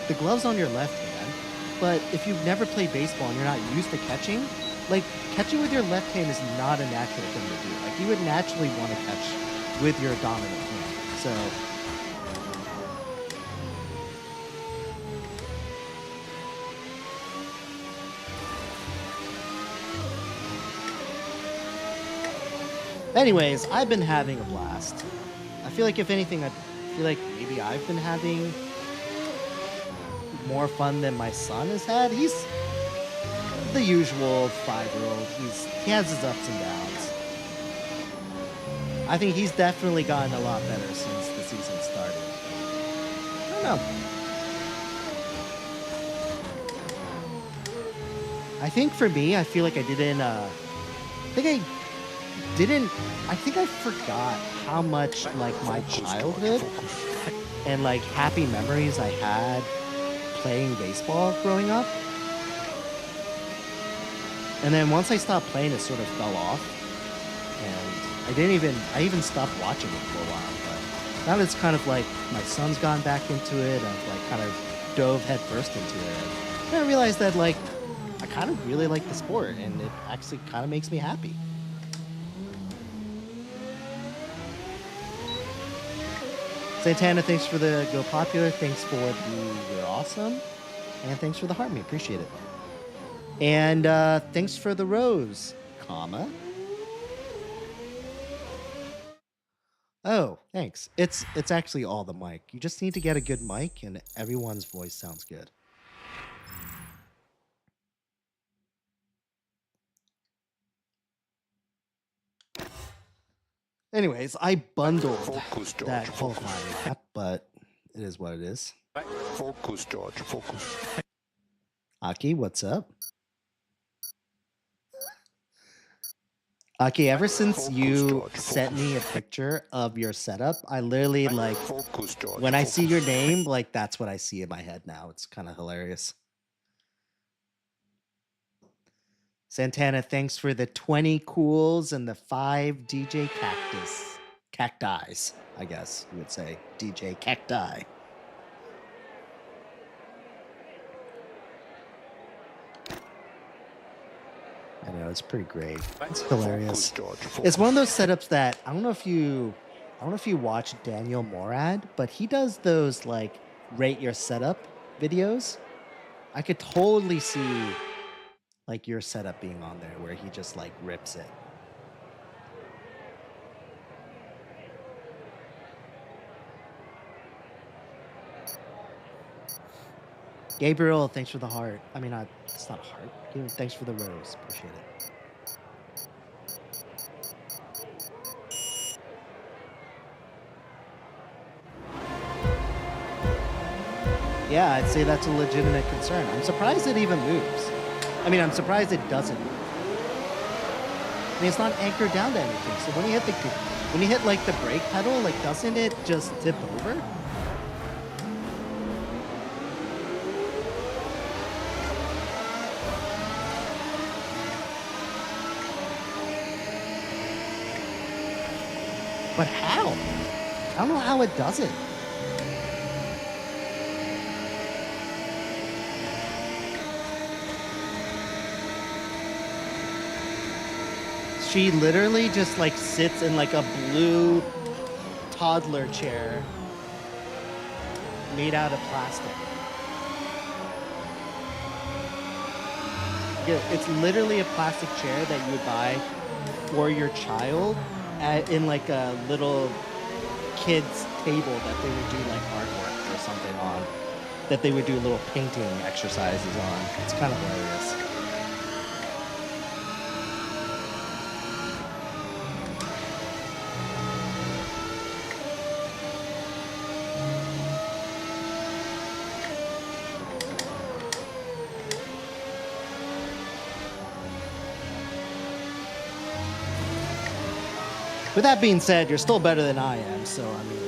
the glove's on your left hand, but if you've never played baseball and you're not used to catching, like catching with your left hand is not a natural thing to do. Like you would naturally want to catch with your dominant hand. So Anyways, I've been having a blast. I feel like if anything, I feel like maybe I've been having more fun than my son has had. He's the usual 5-year-old. He has his ups and downs. I think he's definitely gotten a lot better since the season started. I don't know. I think for me, I feel like I think I forgot how much like my childhood and like happy memories I had playing baseball growing up. And then once I stopped playing, it sort of fell off. And I even stopped watching it for a while. But now it's kind of like my son's gone back into it. I've like kind of dove headfirst into it. And I realized that like I kind of really like the sport and it actually kind of makes me happy. Santana, thanks for the Go Popular. Thanks for the You're Awesome. And thanks for the Heart Me. Appreciate it. And thanks for the rose, comma. Oh, thanks. It's actually all the mic. You just need to get a good mic and everyone's voice sounds good. Anyways, I bundled Focus, George, that focus. qualifying app, but it is what it is. Focus, George. Focus. Aki, what's up? Aki, ever since Focus, you George, sent focus. me a picture of your setup, I literally like Focus, George. when I see focus. your name, like that's what I see in my head now. It's kind of hilarious. Santana, thanks for the 20 cools and the 5 DJ cacti, I guess you would say. DJ cacti. I know, it's pretty great. It's hilarious. Focus, George. Focus. It's one of those setups that I don't know if you watch Daniel Morad, but he does those like rate your setup videos. I could totally see like your setup being on there where he just like rips it. Gabriel, thanks for the heart. I mean, it's not a heart. Gabriel, thanks for the rose. Appreciate it. Yeah, I'd say that's a legitimate concern. I'm surprised it even moves. I mean, I'm surprised it doesn't move. I mean, it's not anchored down to anything. So when you hit like the brake pedal, like doesn't it just tip over? But how? I don't know how it does it. She literally just like sits in like a blue toddler chair made out of plastic. Yeah, it's literally a plastic chair that you would buy for your child in like a little kid's table that they would do like artwork or something on, that they would do little painting exercises on. It's kind of hilarious. With that being said, you're still better than I am, so I mean...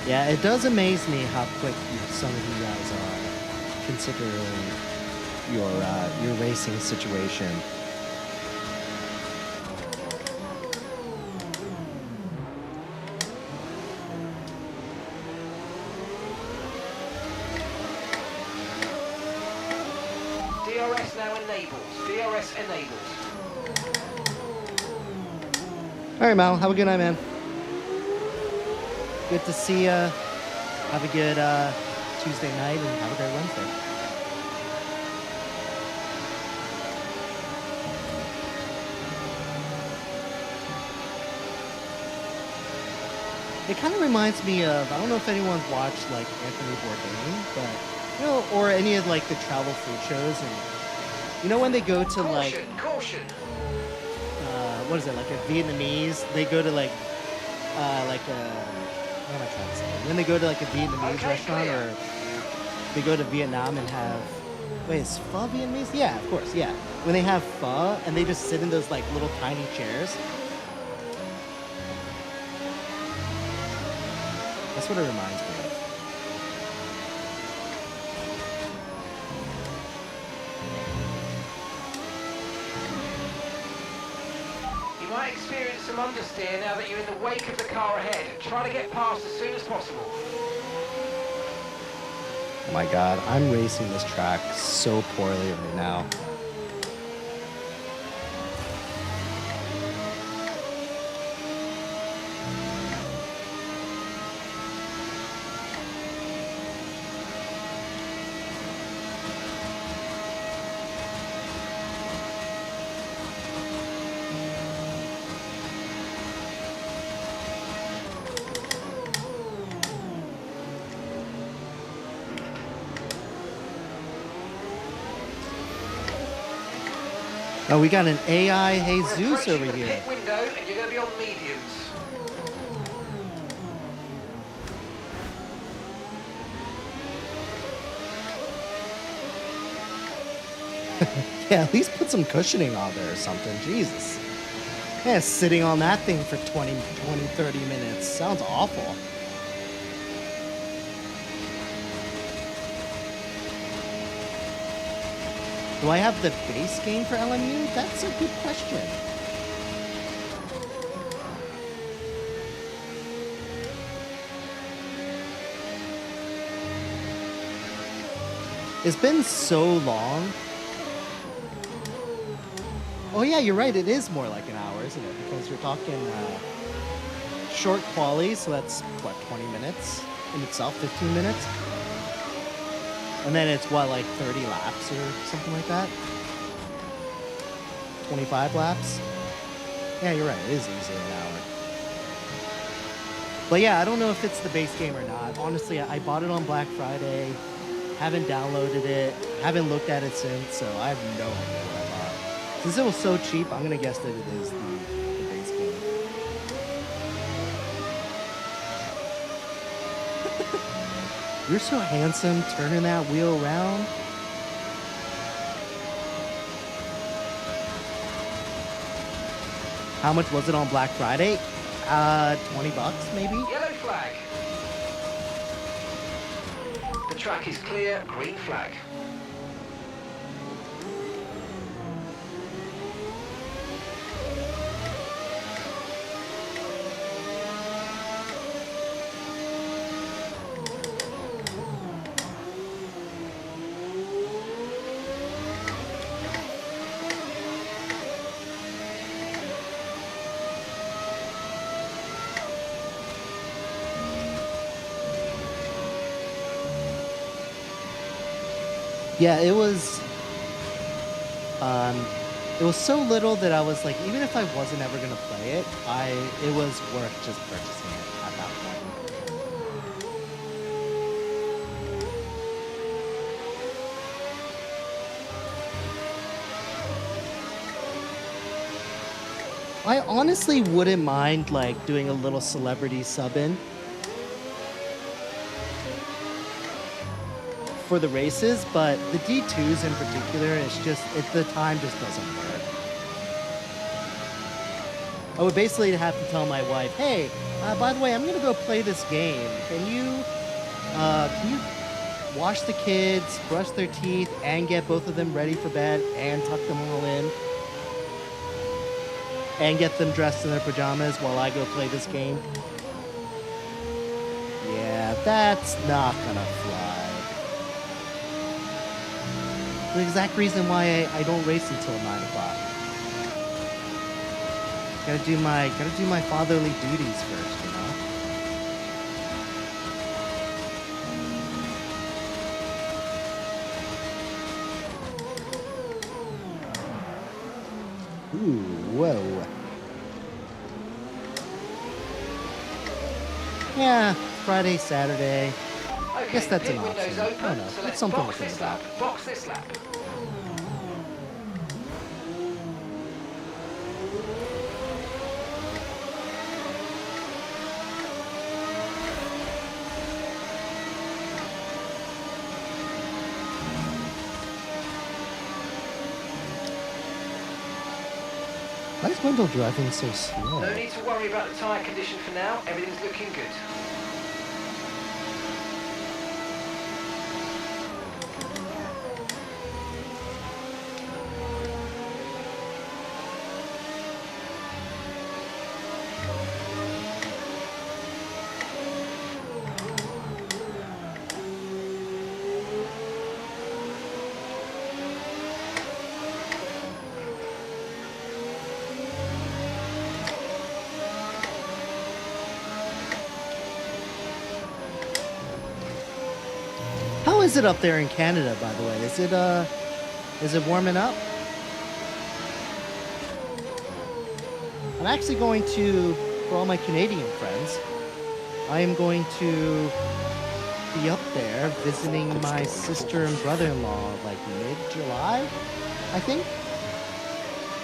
Yeah, it does amaze me how quick some of you guys are considering your racing situation. DRS now enabled. DRS enabled. All right, Mal, have a good night, man. Good to see ya. Have a good Tuesday night and have a great Wednesday. It kind of reminds me of, I don't know if anyone's watched like Anthony Bourdain, but you know, or any of like the travel food shows, and you know when they go to like Caution. what is it, like a Vietnamese? They go to like a, what am I trying to say? When they go to like a Vietnamese Okay, restaurant, clear. or they go to Vietnam and have, wait, is pho Vietnamese? Yeah, of course, yeah. When they have pho and they just sit in those like little tiny chairs. That's what it reminds me of. You might experience some understeer now that you're in the wake of the car ahead. Try to get past as soon as possible. Oh my god, I'm racing this track so poorly right now. Oh, we got an AI We're Jesus approaching over the here. pit window and you're going to be on mediums. Yeah, at least put some cushioning on there or something. Jesus. Yeah, sitting on that thing for 20, 30 minutes. Sounds awful. Do I have the base game for LMU? That's a good question. It's been so long. Oh yeah, you're right. It is more like an hour, isn't it? Because you're talking short quali, so that's what, 20 minutes in itself, 15 minutes, and then it's what, like 30 laps or something like that. 25 laps. Yeah, you're right. It is easily an hour. But yeah, I don't know if it's the base game or not. Honestly, I bought it on Black Friday. Haven't downloaded it. Haven't looked at it since, so I have no idea what I bought. Since it was so cheap, I'm gonna guess that it is the base game. You're so handsome, turning that wheel around. How much was it on Black Friday? $20 maybe? Yellow flag. The track is clear, green flag. Yeah, it was so little that I was like, even if I wasn't ever gonna play it, it was worth just purchasing it at that point. I honestly wouldn't mind like doing a little celebrity sub in for the races, but the D2s in particular, the time just doesn't work. I would basically have to tell my wife, hey, by the way, I'm gonna go play this game. Can you wash the kids, brush their teeth, and get both of them ready for bed, and tuck them all in, and get them dressed in their pajamas while I go play this game? Yeah, that's not gonna fly. The exact reason why I don't race until 9 o'clock. Gotta do my fatherly duties first, you know? Ooh, whoa. Yeah, Friday, Saturday. Okay, guess that's pit an window's option. I open, don't know. so It's let's something box to think this about. lap. Box this lap. Why is Wendell driving so slow? No need to worry about the tyre condition for now. Everything's looking good. How is it up there in Canada, by the way? Is it warming up? I'm actually going to, for all my Canadian friends, I am going to be up there visiting my sister and brother-in-law like mid-July, I think.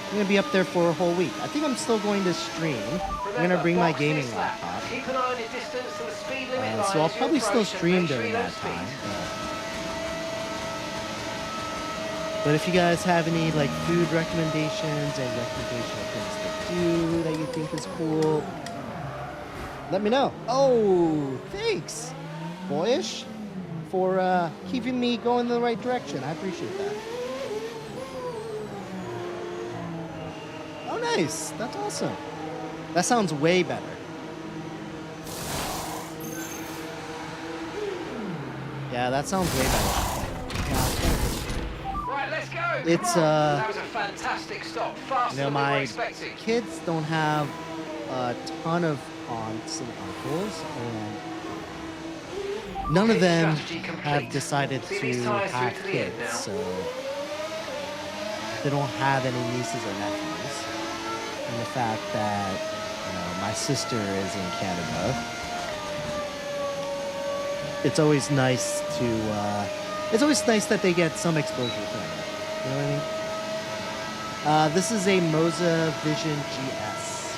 I'm going to be up there for a whole week. I think I'm still going to stream. I'm going to bring my Box gaming this lap. laptop. Keep an eye on your distance to the speed limit line So I'll as you probably still approach and stream make sure during you that don't time. speed. But if you guys have any like food recommendations and recommendation of things to do that you think is cool, let me know. Oh, thanks, Boyish, for keeping me going in the right direction. I appreciate that. Oh, nice. That's awesome. That sounds way better. Yeah, that sounds way better. Yeah, Right, let's go. It's, Come on. That was a fantastic stop. Faster you know, than we were my expecting. kids don't have a ton of aunts and uncles, and none of Okay, them strategy complete. have decided See to these tyres through have to the end kids, now. so they don't have any nieces or nephews. And the fact that, you know, my sister is in Canada, it's always nice that they get some exposure to it. You know what I mean? This is a Moza Vision GS.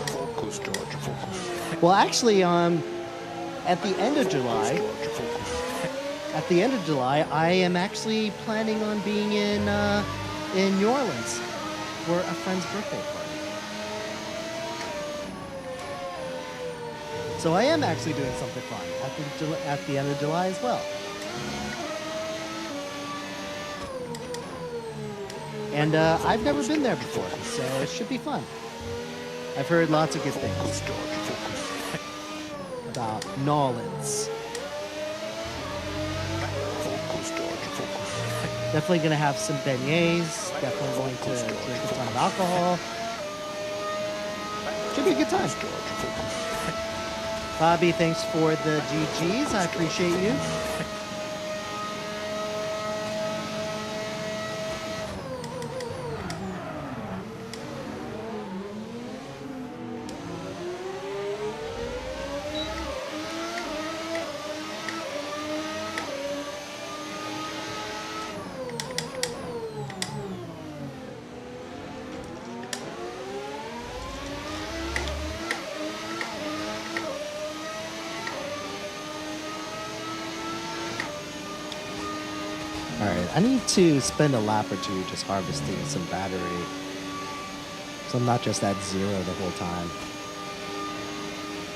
Focus, George, focus. Well, actually, at the end of July, George, focus. at the end of July, I am actually planning on being in New Orleans for a friend's birthday party. So I am actually doing something fun at the end of July as well. And I've never been there before, so it should be fun. I've heard lots of good things Focus, George, focus. about New Orleans. Focus, George, focus. Definitely gonna have some beignets. Definitely going to drink a ton of alcohol. Should be a good time. George, focus. Bobby, thanks for the GGs. I appreciate you. Alright, I need to spend a lap or two just harvesting some battery. So I'm not just at zero the whole time.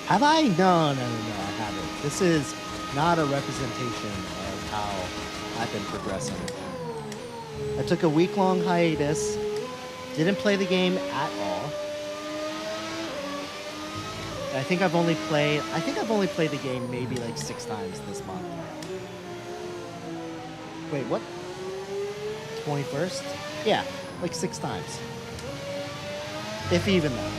Have I? No, I haven't. This is not a representation of how I've been progressing. I took a week-long hiatus, didn't play the game at all. I think I've only played the game maybe like 6 times this month. Wait, what? 21st? Yeah, like 6 times. if even that.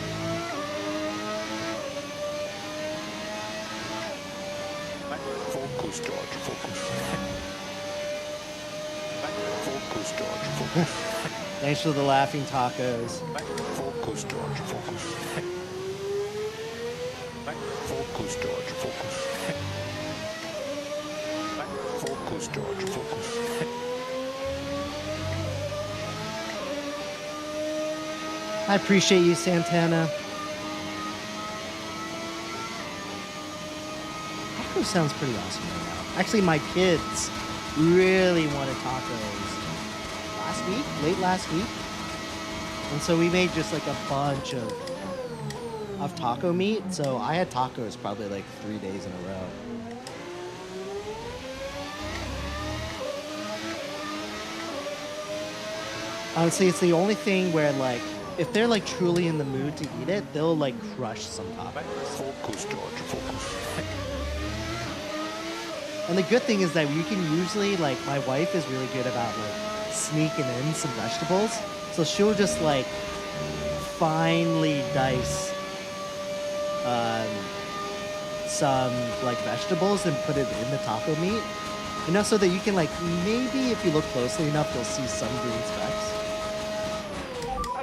Focus, George, focus. Focus, George, focus. Thanks for the laughing tacos. Focus, George, focus. Focus, George, focus. Focus, George, focus. I appreciate you, Santana. Taco sounds pretty awesome right now. Actually, my kids really wanted tacos late last week. And so we made just like a bunch of taco meat. So I had tacos probably like 3 days in a row. Honestly, it's the only thing where like, if they're like truly in the mood to eat it, they'll like crush some tacos. Focus, George, focus. And the good thing is that you can usually, like, my wife is really good about like sneaking in some vegetables. So she'll just like finely dice some like vegetables and put it in the taco meat. You know, so that you can like, maybe if you look closely enough, you'll see some green specks.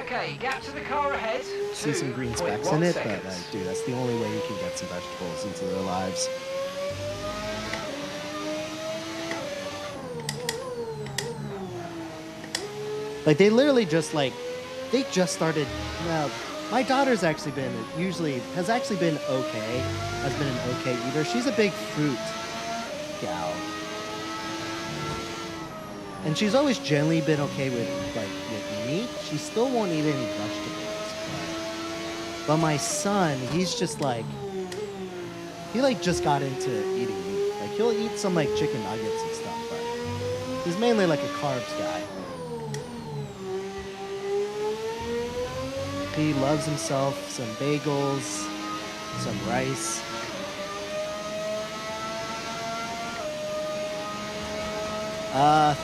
Okay, gap to the car ahead. See some green specks in it, but 2.1 dude, that's the only way you can get some vegetables into their lives. Like they literally just like, they just started. Well, my daughter's actually been has been okay, has been an okay eater. She's a big fruit gal, and she's always generally been okay with meat. She still won't eat any vegetables. But my son, he's just like, he like just got into eating meat. Like he'll eat some like chicken nuggets and stuff, but he's mainly like a carbs guy. He loves himself some bagels, some rice.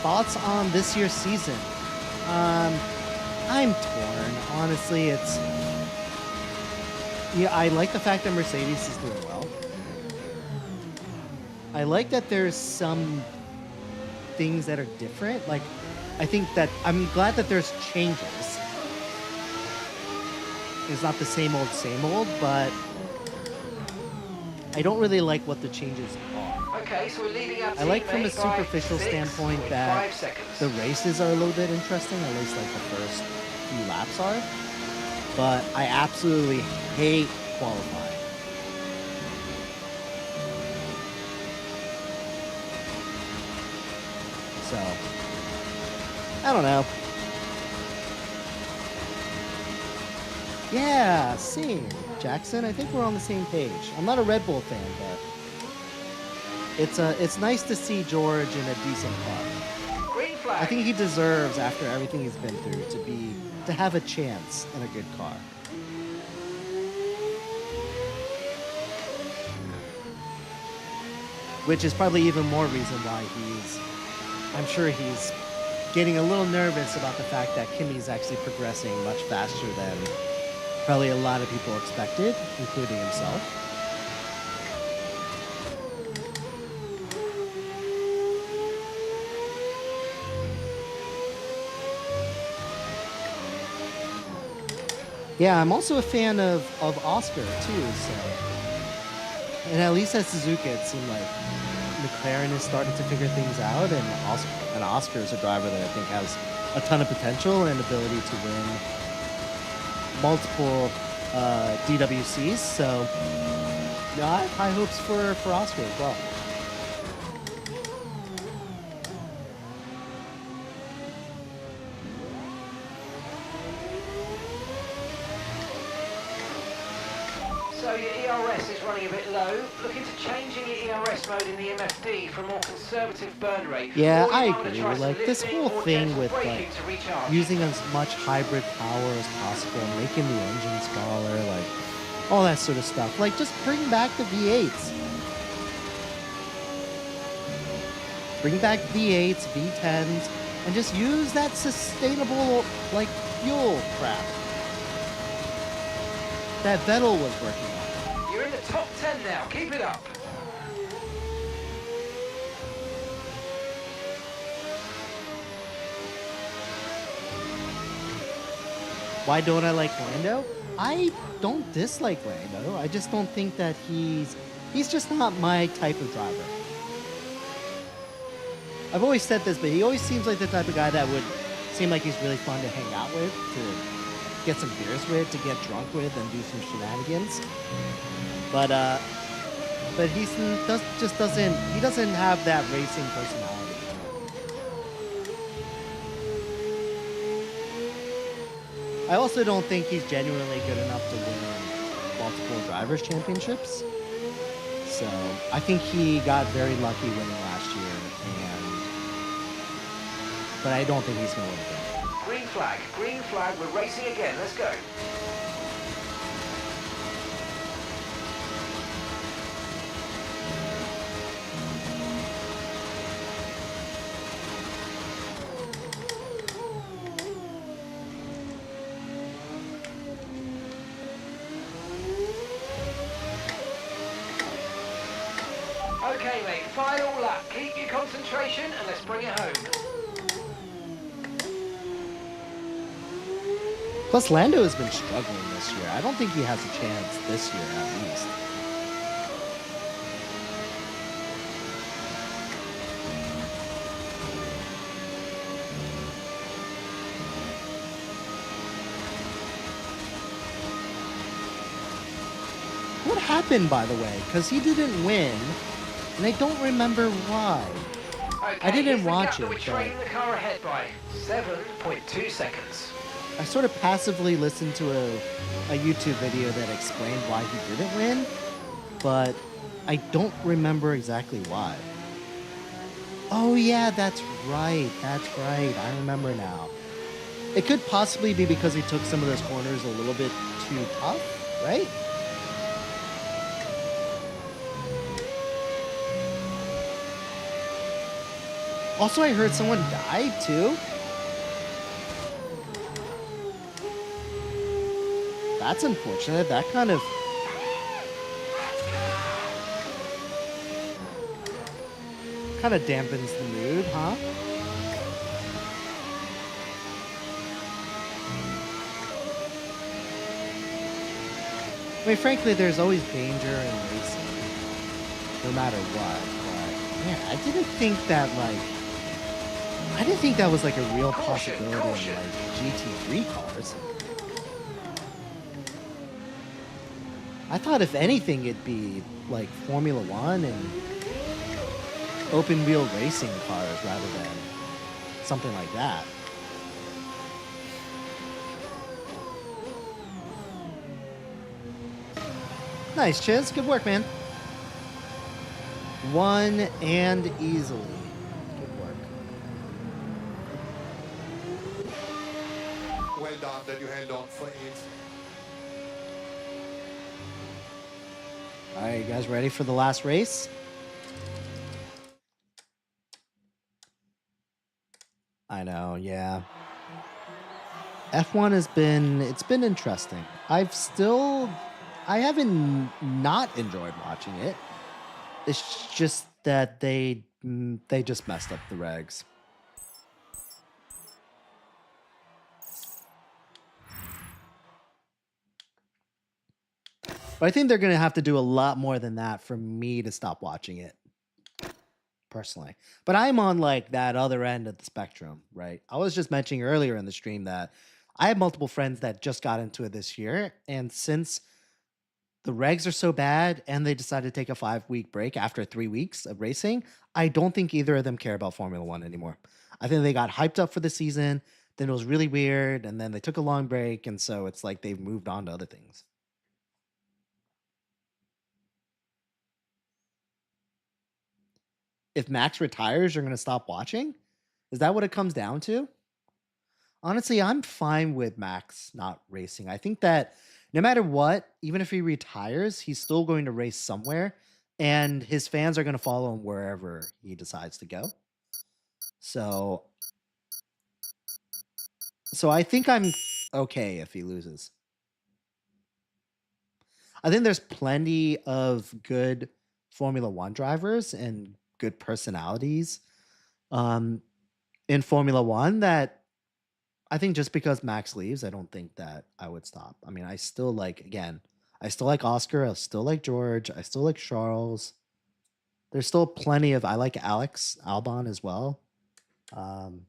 Thoughts on this year's season? I'm torn. Honestly, I like the fact that Mercedes is doing well. I like that there's some things that are different. Like, I think that I'm glad that there's changes. It's not the same old, but I don't really like what the changes are. Okay, so we're leading our I like from a teammate by superficial 6 standpoint with that 5 seconds. the races are a little bit interesting, at least like the first few laps are. But I absolutely hate qualifying. So, I don't know. Yeah, same. Jackson, I think we're on the same page. I'm not a Red Bull fan, but it's nice to see George in a decent car. Green flag. I think he deserves, after everything he's been through, to have a chance in a good car. Which is probably even more reason why I'm sure he's getting a little nervous about the fact that Kimi's actually progressing much faster than probably a lot of people expected, including himself. Yeah, I'm also a fan of Oscar too, so. And at least at Suzuka, it seemed like McLaren is starting to figure things out, and Oscar is a driver that I think has a ton of potential and ability to win multiple DWCs. So, yeah, I have high hopes for Oscar as well. So your ERS is running a bit low. Looking to changing your ERS mode in the MFD for a more conservative burn rate. Yeah, Or I you might wanna agree. try some Like this lifting whole or thing gentle with braking like to recharge. using as much hybrid power as possible, making the engine smaller, like all that sort of stuff. Like just bring back the V8s. Bring back V8s, V10s, and just use that sustainable like fuel crap. that Vettel was working on. You're in the top 10 now. Keep it up. Why don't I like Lando? I don't dislike Lando. I just don't think that he's just not my type of driver. I've always said this, but he always seems like the type of guy that would seem like he's really fun to hang out with, to get some beers with, to get drunk with, and do some shenanigans. But he doesn't have that racing personality. I also don't think he's genuinely good enough to win multiple drivers' championships. So I think he got very lucky winning last year, but I don't think he's going to win again. Green flag, we're racing again. Let's go. Okay, mate, final lap. Keep your concentration and let's bring it home. Plus, Lando has been struggling this year. I don't think he has a chance this year, at least. What happened, by the way? Because he didn't win, and I don't remember why. Okay, I didn't here's the watch gap that it, we're but trailing the car ahead by 7.2 seconds. I sort of passively listened to a YouTube video that explained why he didn't win, but I don't remember exactly why. Oh yeah, that's right. I remember now. It could possibly be because he took some of those corners a little bit too tough, right? Also, I heard someone died too. That's unfortunate. That kind of dampens the mood, huh? I mean, frankly, there's always danger in racing, no matter what. But man, I didn't think that was like a real possibility in like GT3 cars. I thought if anything it'd be like Formula One and open wheel racing cars rather than something like that. Nice, Chiz. Good work, man. Won and easily. Good work. Well done that you held on for it. All right, you guys ready for the last race? I know, yeah. F1 it's been interesting. I haven't not enjoyed watching it. It's just that they just messed up the regs. But I think they're going to have to do a lot more than that for me to stop watching it, personally. But I'm on like that other end of the spectrum, right? I was just mentioning earlier in the stream that I have multiple friends that just got into it this year. And since the regs are so bad and they decided to take a 5-week break after 3 weeks of racing, I don't think either of them care about Formula One anymore. I think they got hyped up for the season, then it was really weird, and then they took a long break. And so it's like they've moved on to other things. If Max retires, you're going to stop watching? Is that what it comes down to? Honestly, I'm fine with Max not racing. I think that no matter what, even if he retires, he's still going to race somewhere, and his fans are going to follow him wherever he decides to go. So I think I'm okay if he loses. I think there's plenty of good Formula One drivers and good personalities um, in Formula One that I think just because Max leaves, I don't think that I would stop. I mean, I still like, again, I still like Oscar. I still like George. I still like Charles. There's still plenty of, I like Alex Albon as well. Um,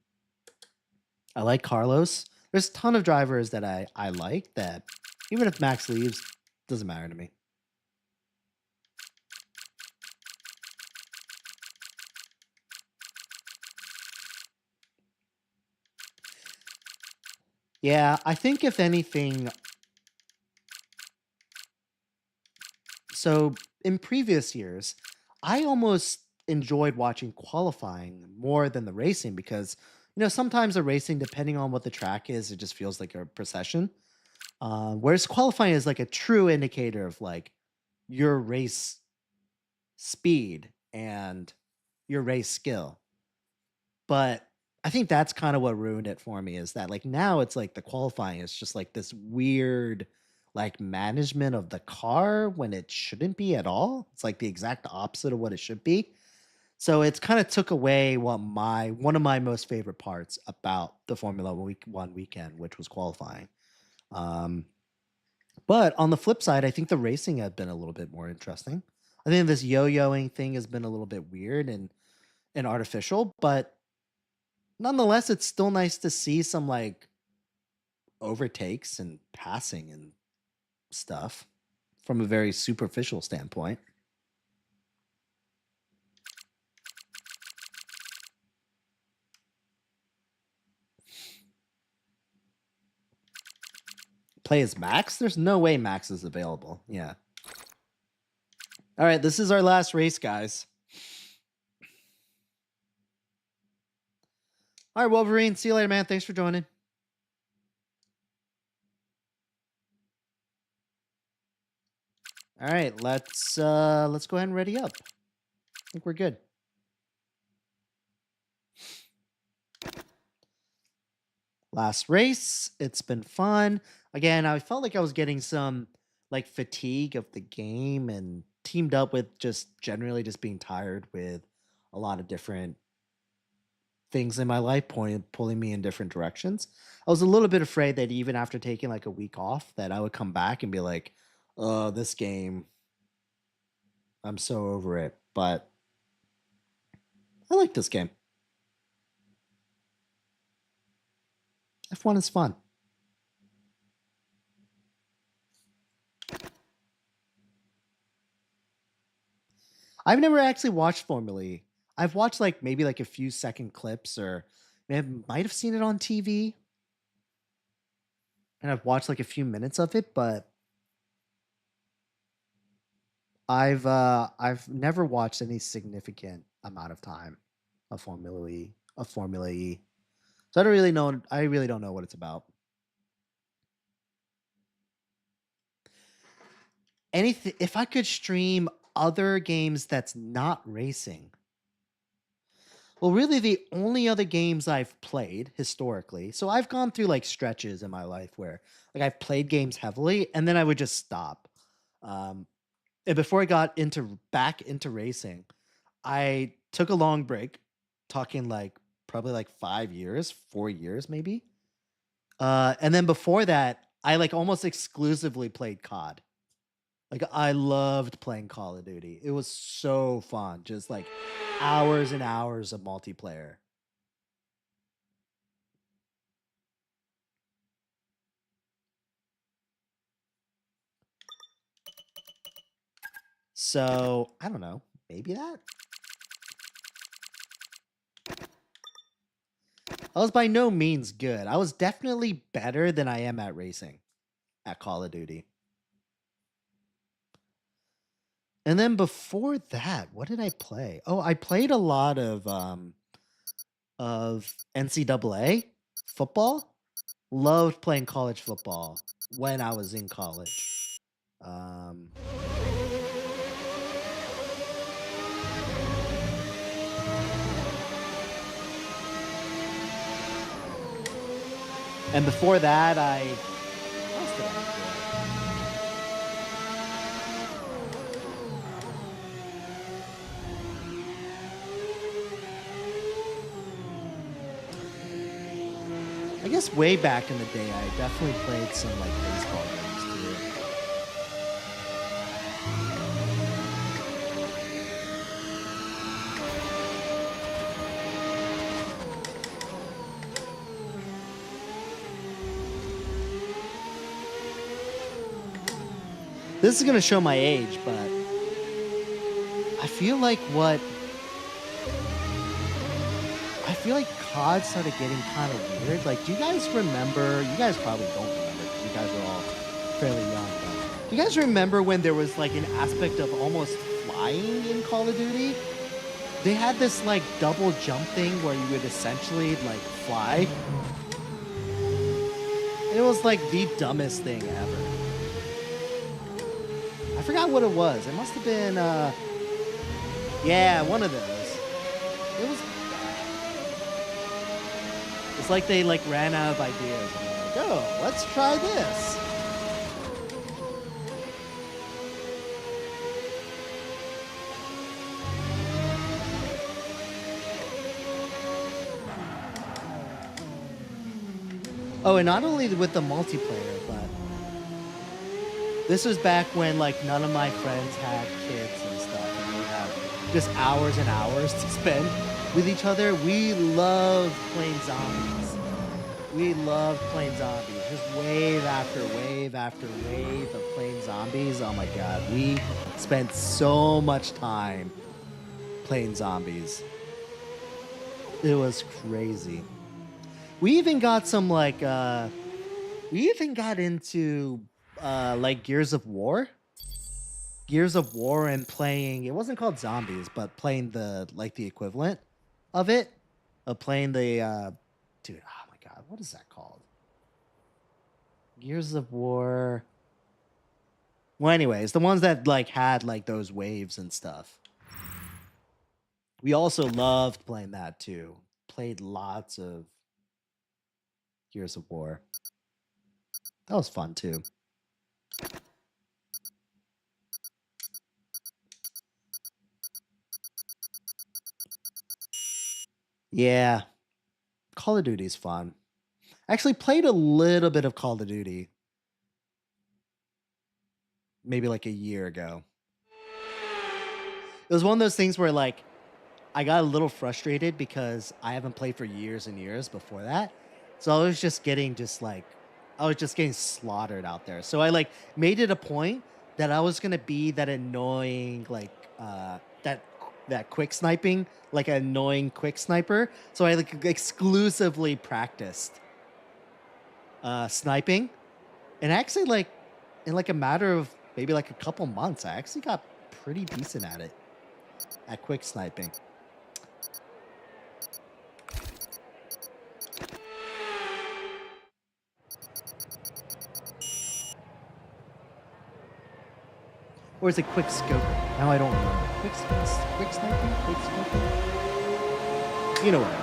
I like Carlos. There's a ton of drivers that I like that even if Max leaves, doesn't matter to me. Yeah, I think if anything, so in previous years, I almost enjoyed watching qualifying more than the racing because, sometimes the racing, depending on what the track is, it just feels like a procession. Whereas qualifying is like a true indicator of like your race speed and your race skill. But I think that's kind of what ruined it for me is that like now it's like the qualifying is just like this weird like management of the car when it shouldn't be at all. It's like the exact opposite of what it should be. So it's kind of took away one of my most favorite parts about the Formula One weekend, which was qualifying. Um, but on the flip side, I think the racing had been a little bit more interesting. I think this yo-yoing thing has been a little bit weird and artificial, but nonetheless, it's still nice to see some like overtakes and passing and stuff from a very superficial standpoint. Play as Max? There's no way Max is available. Yeah. All right, this is our last race, guys. All right, Wolverine. See you later, man. Thanks for joining. All right, let's go ahead and ready up. I think we're good. Last race. It's been fun. Again, I felt like I was getting some like fatigue of the game and teamed up with just generally just being tired with a lot of different things in my life pulling me in different directions. I was a little bit afraid that even after taking like a week off that I would come back and be like, oh, this game, I'm so over it. But I like this game. F1 is fun. I've never actually watched Formula E. I've watched like maybe like a few second clips or might have seen it on TV. And I've watched like a few minutes of it, but I've never watched any significant amount of time of Formula E. So I really don't know what it's about. Anything if I could stream other games that's not racing. Well, really the only other games I've played historically. So I've gone through like stretches in my life where like I've played games heavily and then I would just stop. And before I got back into racing, I took a long break, talking like probably like 5 years, 4 years maybe. And then before that, I like almost exclusively played COD. Like I loved playing Call of Duty. It was so fun. Just like hours and hours of multiplayer. So, I don't know. Maybe that? I was by no means good. I was definitely better than I am at racing at Call of Duty. And then before that, what did I play? Oh, I played a lot of NCAA football. Loved playing college football when I was in college. And before that, what else did I guess way back in the day, I definitely played some like baseball games too. This is gonna show my age, but I feel like COD started getting kind of weird. Like, do you guys remember? You guys probably don't remember because you guys are all fairly young. But do you guys remember when there was like an aspect of almost flying in Call of Duty? They had this like double jump thing where you would essentially like fly. It was like the dumbest thing ever. I forgot what it was. It must have been, yeah, one of those. It was. It's like they like ran out of ideas. And they're like, oh, let's try this. Oh, and not only with the multiplayer, but this was back when like none of my friends had kids and stuff, and we have just hours and hours to spend with each other. We loved playing zombies. We loved playing zombies. Just wave after wave after wave of playing zombies. Oh my god, we spent so much time playing zombies. It was crazy. We even got some like we even got into like Gears of War and playing, it wasn't called zombies, but playing the like the equivalent of it, of playing the dude, oh my god, what is that called? Gears of War. Well, anyways, the ones that like had like those waves and stuff. We also loved playing that too. Played lots of Gears of War. That was fun too. Yeah. Call of Duty is fun. I actually played a little bit of Call of Duty. Maybe like a year ago. It was one of those things where like I got a little frustrated because I haven't played for years and years before that. So I was just getting slaughtered out there. So I like made it a point that I was gonna be that annoying like that quick sniping, like an annoying quick sniper. So I like exclusively practiced sniping, and actually like in like a matter of maybe like a couple months, I actually got pretty decent at it, at quick sniping. Or is it quick scoping? Now I don't remember. Quick sniping? Quick scoping? You know what I mean.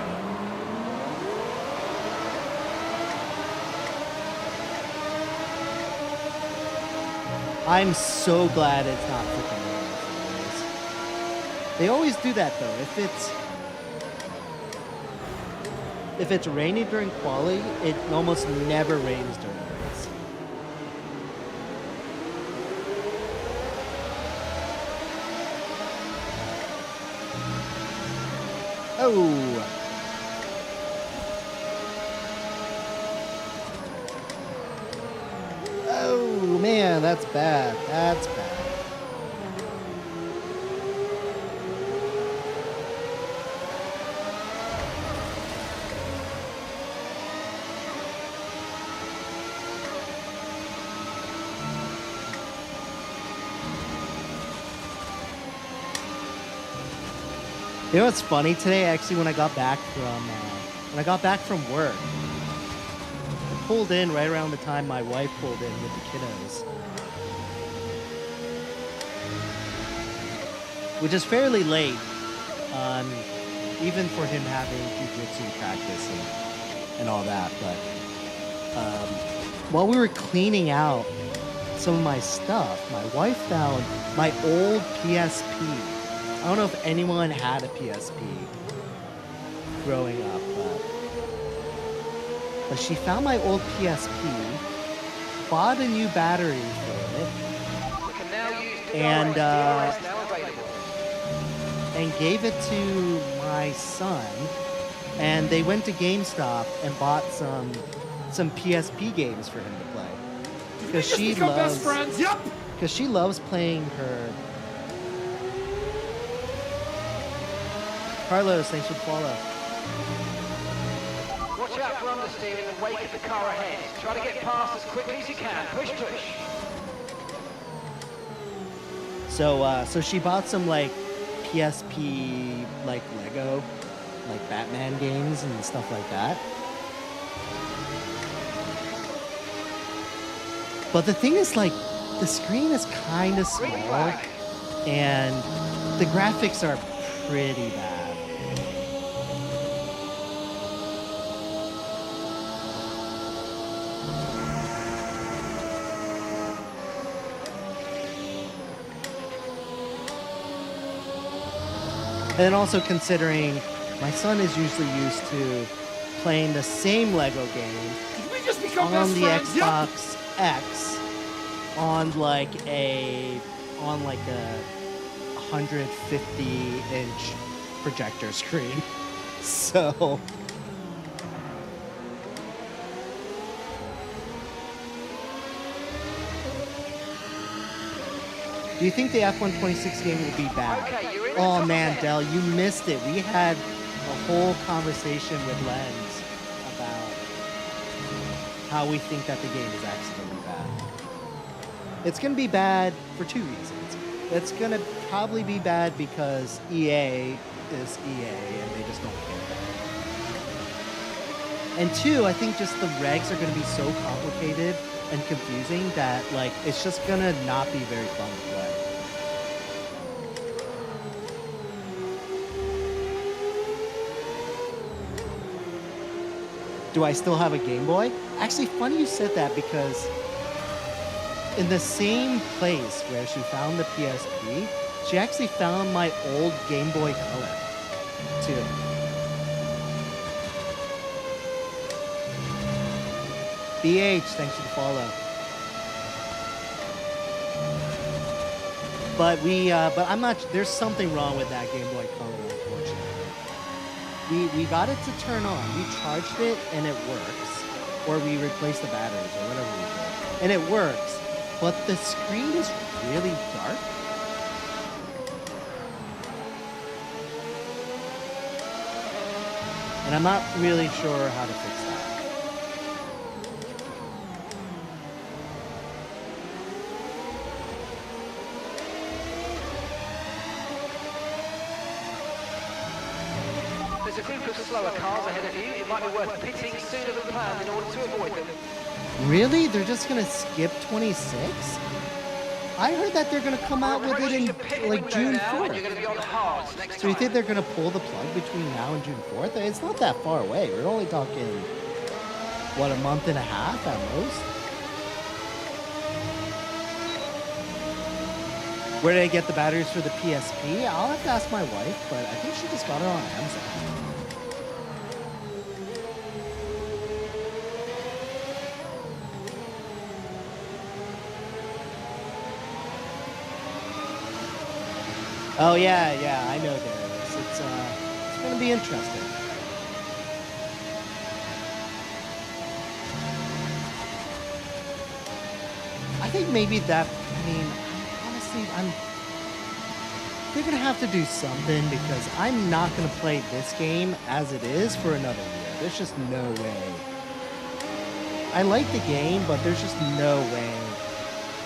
I'm so glad it's not freaking raining. They always do that though. If it's rainy during quali, it almost never rains during the race. Oh. Oh man, that's bad. That's bad. You know what's funny today? Actually, when I got back from work, I pulled in right around the time my wife pulled in with the kiddos, which is fairly late, even for him having jiu-jitsu practice and all that. But while we were cleaning out some of my stuff, my wife found my old PSP. I don't know if anyone had a PSP growing up, but but she found my old PSP, bought a new battery for it, We can now use And, DRS now available. and gave it to my son. And they went to GameStop and bought some PSP games for him to play. Because Just she become best loves friends. Yep. because she loves playing her. Carlos, thanks for the follow. Watch out for understeering and wake of the car ahead. Try to get past as quickly as you can. Push, push. So she bought some like PSP like Lego, like Batman games and stuff like that. But the thing is, like, the screen is kind of Green small, flag. and the graphics are pretty bad. And then also considering my son is usually used to playing the same Lego game Did we just become on best the friends? Yep. Xbox X on like a 150-inch projector screen. So do you think the F-126 game will be bad? Okay, you're in the Oh top man, 10. Dell, you missed it. We had a whole conversation with Lens about how we think that the game is actually going to be bad. It's going to be bad for two reasons. It's going to probably be bad because EA is EA and they just don't care. And two, I think just the regs are going to be so complicated and confusing that like it's just going to not be very fun to play. Do I still have a Game Boy? Actually, funny you said that because in the same place where she found the PSP, she actually found my old Game Boy Color, too. BH, thanks for the follow. But I'm not. There's something wrong with that Game Boy Color, unfortunately. We got it to turn on. We charged it and it works, or we replaced the batteries or whatever we did, and it works. But the screen is really dark. And I'm not really sure how to fix that. There's a group of slower cars ahead of you. It might be worth pitting sooner than planned in order to avoid them. Really? They're just gonna skip 26? I heard that they're gonna come out with it Approaching in the pit like window June now, and 4th. you're going to be on hards next So you time. think they're gonna pull the plug between now and June 4th? It's not that far away. We're only talking, what, a month and a half at most? Where did I get the batteries for the PSP? I'll have to ask my wife, but I think she just got it on Amazon. Oh yeah, I know Darius. It's gonna be interesting. I think maybe that. I mean, honestly, they're gonna have to do something because I'm not gonna play this game as it is for another year. There's just no way. I like the game, but there's just no way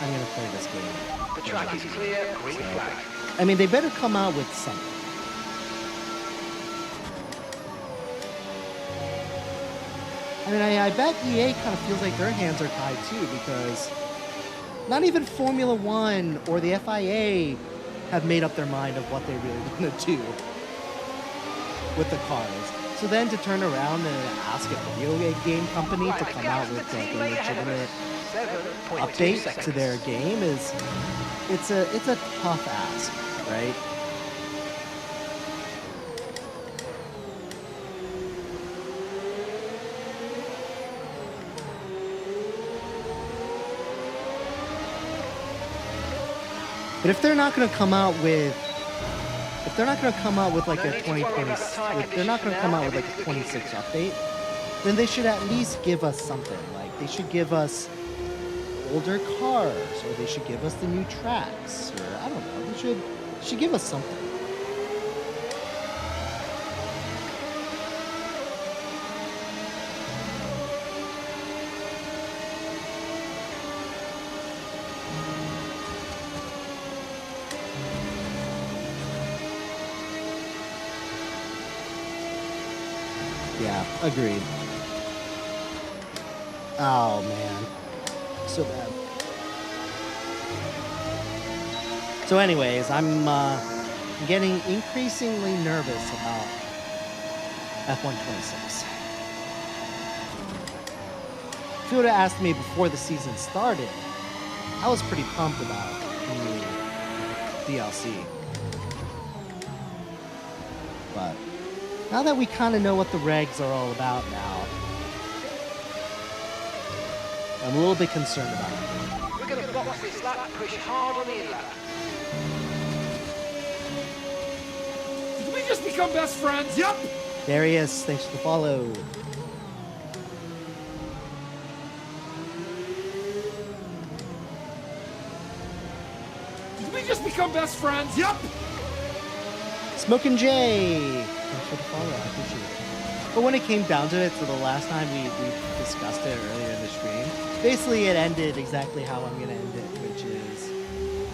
I'm gonna play this game. The track is clear, green flag. I mean, they better come out with something. I mean, I bet EA kind of feels like their hands are tied too because not even Formula One or the FIA have made up their mind of what they really want to do with the cars. So then to turn around and ask a video game company to come out with like a legitimate 7.2 update seconds. to their game is it's a tough ask, right? But if they're not going to come out with, like No a need to worry 2020, about the tyre if they're not going to come out with like a conditions now, 26 update, then they should at least give us something. Like they should give us older cars, or they should give us the new tracks, or I don't know. They should give us something. Yeah, agreed. Oh man, so bad. So, anyways, I'm getting increasingly nervous about F126. If you would have asked me before the season started, I was pretty pumped about the new DLC. But now that we kind of know what the regs are all about now, I'm a little bit concerned about it. We're going to box this lap, push hard on the in-lap. Did we just become best friends? Yep. Darius, thanks for the follow. Did we just become best friends? Yep. Smokin' Jay, thanks for the follow. I appreciate it. But when it came down to it, so the last time we discussed it earlier in the stream, basically it ended exactly how I'm gonna end it, which is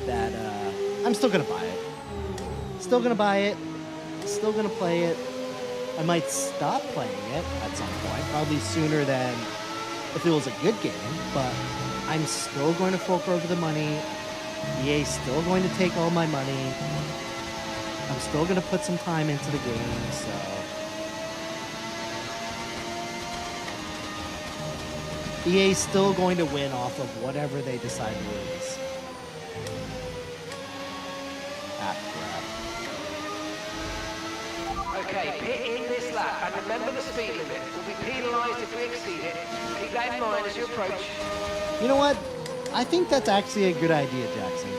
that I'm still gonna buy it. Still gonna buy it. Still gonna play it. I might stop playing it at some point, probably sooner than if it was a good game, but I'm still going to fork over the money. EA's still going to take all my money. I'm still going to put some time into the game, so... EA's still going to win off of whatever they decide to release. Ah, crap. Okay, pit in this lap, and remember the speed limit. We'll be penalised if we exceed it. Keep that in mind as you approach. You know what? I think that's actually a good idea, Jackson.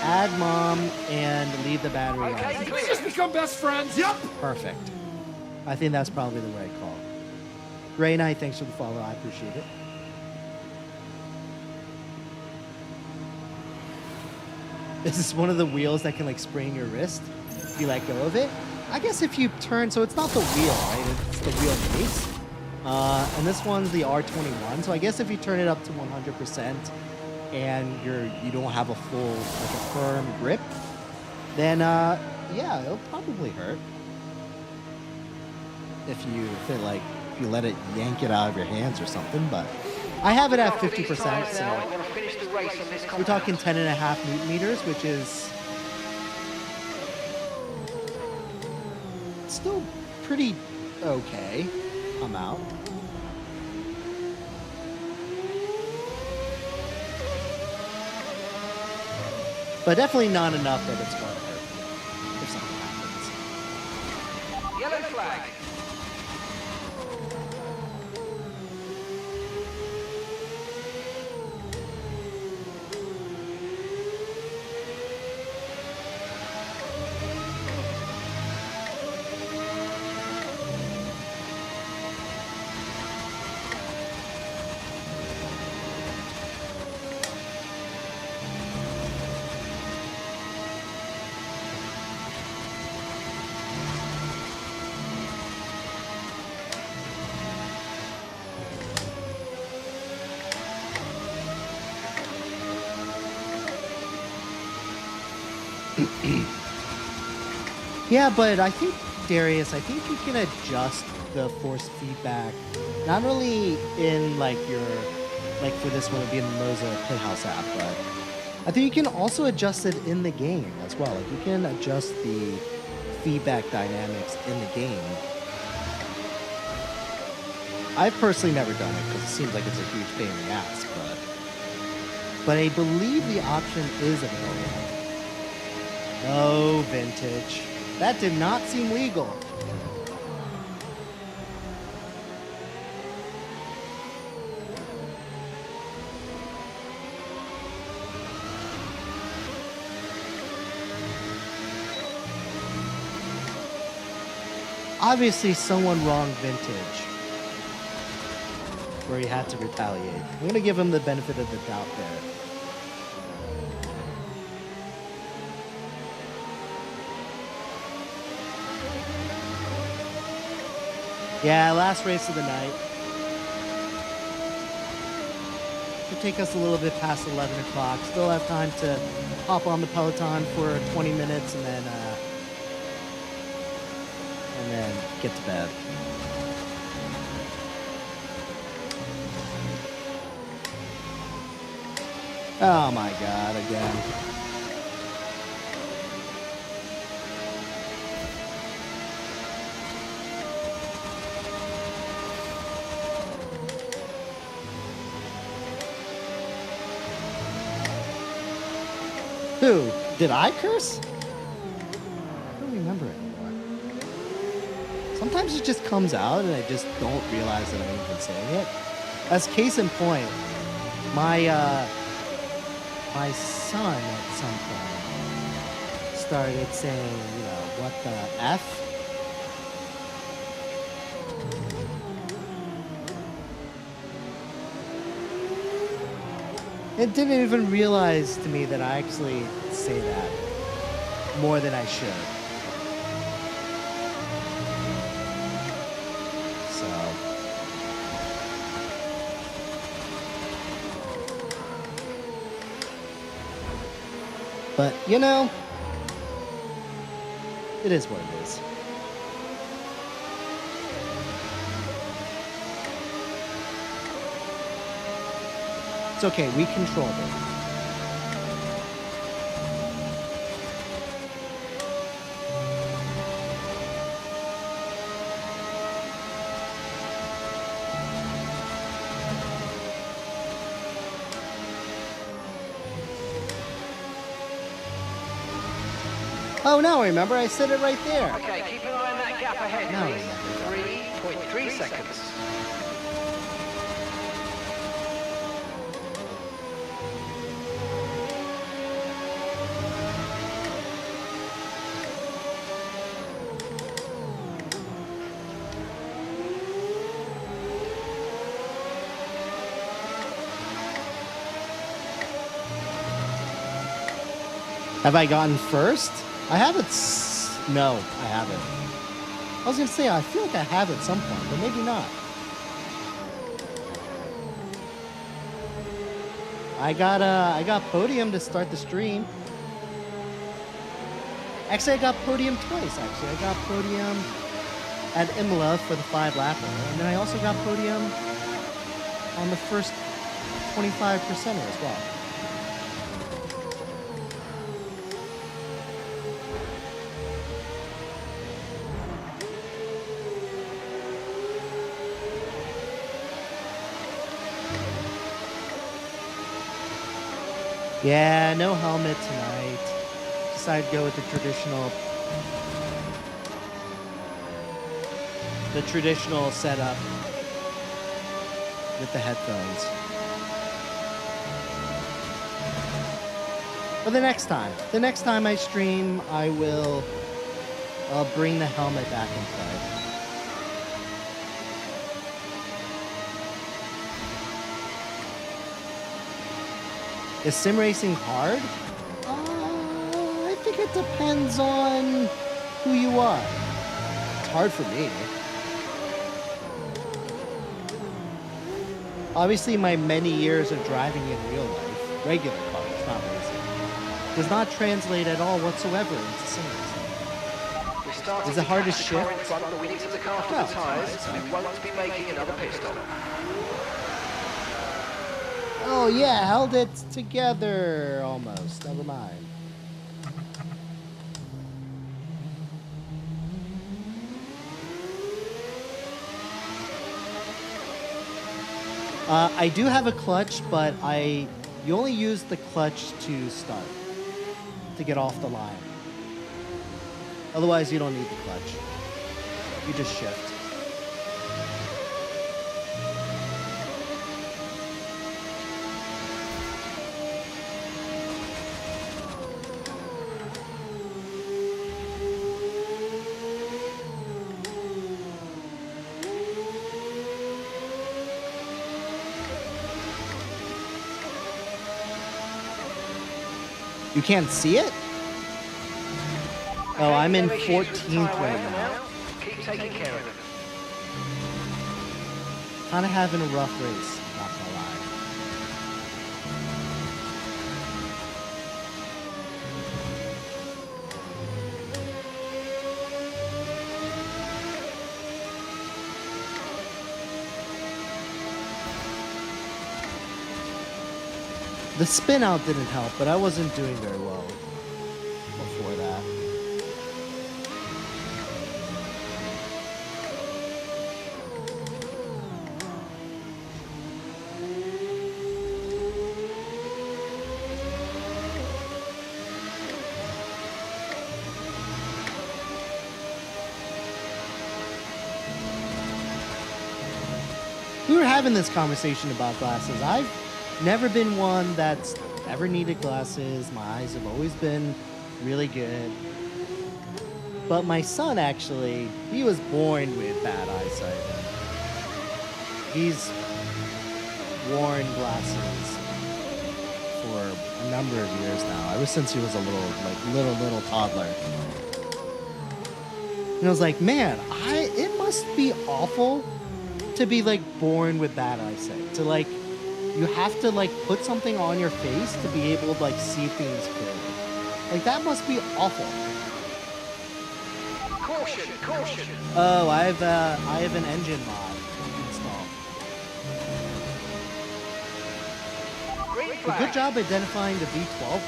Add mom and leave the battery Okay, on. Did we just become best friends? Yep. Perfect. I think that's probably the right call. Gray Knight, thanks for the follow. I appreciate it. This is one of the wheels that can like sprain your wrist if you let go of it. I guess if you turn, so it's not the wheel, right? It's the wheel base. And this one's the R21. So I guess if you turn it up to 100% and you don't have a full, like a firm grip, then yeah, it'll probably hurt. If you let it yank it out of your hands or something, but I have it at 50%, so we're talking 10.5 Newton meters, which is still pretty okay amount. But definitely not enough that it's going to hurt me if something happens. Yellow flag. Yeah, but I think, Darius, I think you can adjust the force feedback, not only in like your, like for this one, it'd be in the Moza Pithouse app, but I think you can also adjust it in the game as well. Like you can adjust the feedback dynamics in the game. I've personally never done it because it seems like it's a huge pain in the ass, but I believe the option is available. No, Vintage. That did not seem legal. obviously someone wrong vintage where he had to retaliate. I'm gonna give him the benefit of the doubt there. Yeah, last race of the night. Should take us a little bit past 11 o'clock. Still have time to hop on the Peloton for 20 minutes and then get to bed. Oh my god, again. Who? Did I curse? I don't remember anymore. Sometimes it just comes out and I just don't realize that I'm even saying it. As case in point, my son at some point started saying, you know, what the F? It didn't even realize to me that I actually say that more than I should. So. But, you know, it is what it is. It's okay, we controlled it. Oh, no, I remember. I said it right there. Okay, keep an eye on that gap ahead, No, please. 3.3 seconds. Have I gotten first? I haven't. No, I haven't. I was gonna say I feel like I have at some point, but maybe not. I got podium to start the stream. Actually, I got podium twice. Actually, I got podium at Imola for the 5-lapper, and then I also got podium on the first 25%er as well. Yeah, no helmet tonight. Decided to go with the traditional setup with the headphones. But the next time I stream, I'll bring the helmet back in play. Is sim racing hard? I think it depends on who you are. It's hard for me. Obviously, my many years of driving in real life, regular cars, not racing, does not translate at all whatsoever into sim racing. Is it hard to shift? We need to look after the tyres. We won't be making another pit stop. Oh yeah, held it together almost. Never mind. I do have a clutch, but you only use the clutch to start, to get off the line. Otherwise, you don't need the clutch. You just shift. You can't see it? Oh, I'm in No issues with the 14th tyre right wear for now. Keep taking care of them. Kind of having a rough race, not gonna lie. The spin out didn't help, but I wasn't doing very well before that. We were having this conversation about glasses. I've never been one that's ever needed glasses. My eyes have always been really good. But my son actually, he was born with bad eyesight. He's worn glasses for a number of years now, ever since he was a little toddler. And I was like, man, it must be awful to be like born with bad eyesight. To like, you have to like put something on your face to be able to like see things clearly. Like that must be awful. Caution, caution. Oh, I have an engine mod installed. Green A flag. good job identifying the V12 though.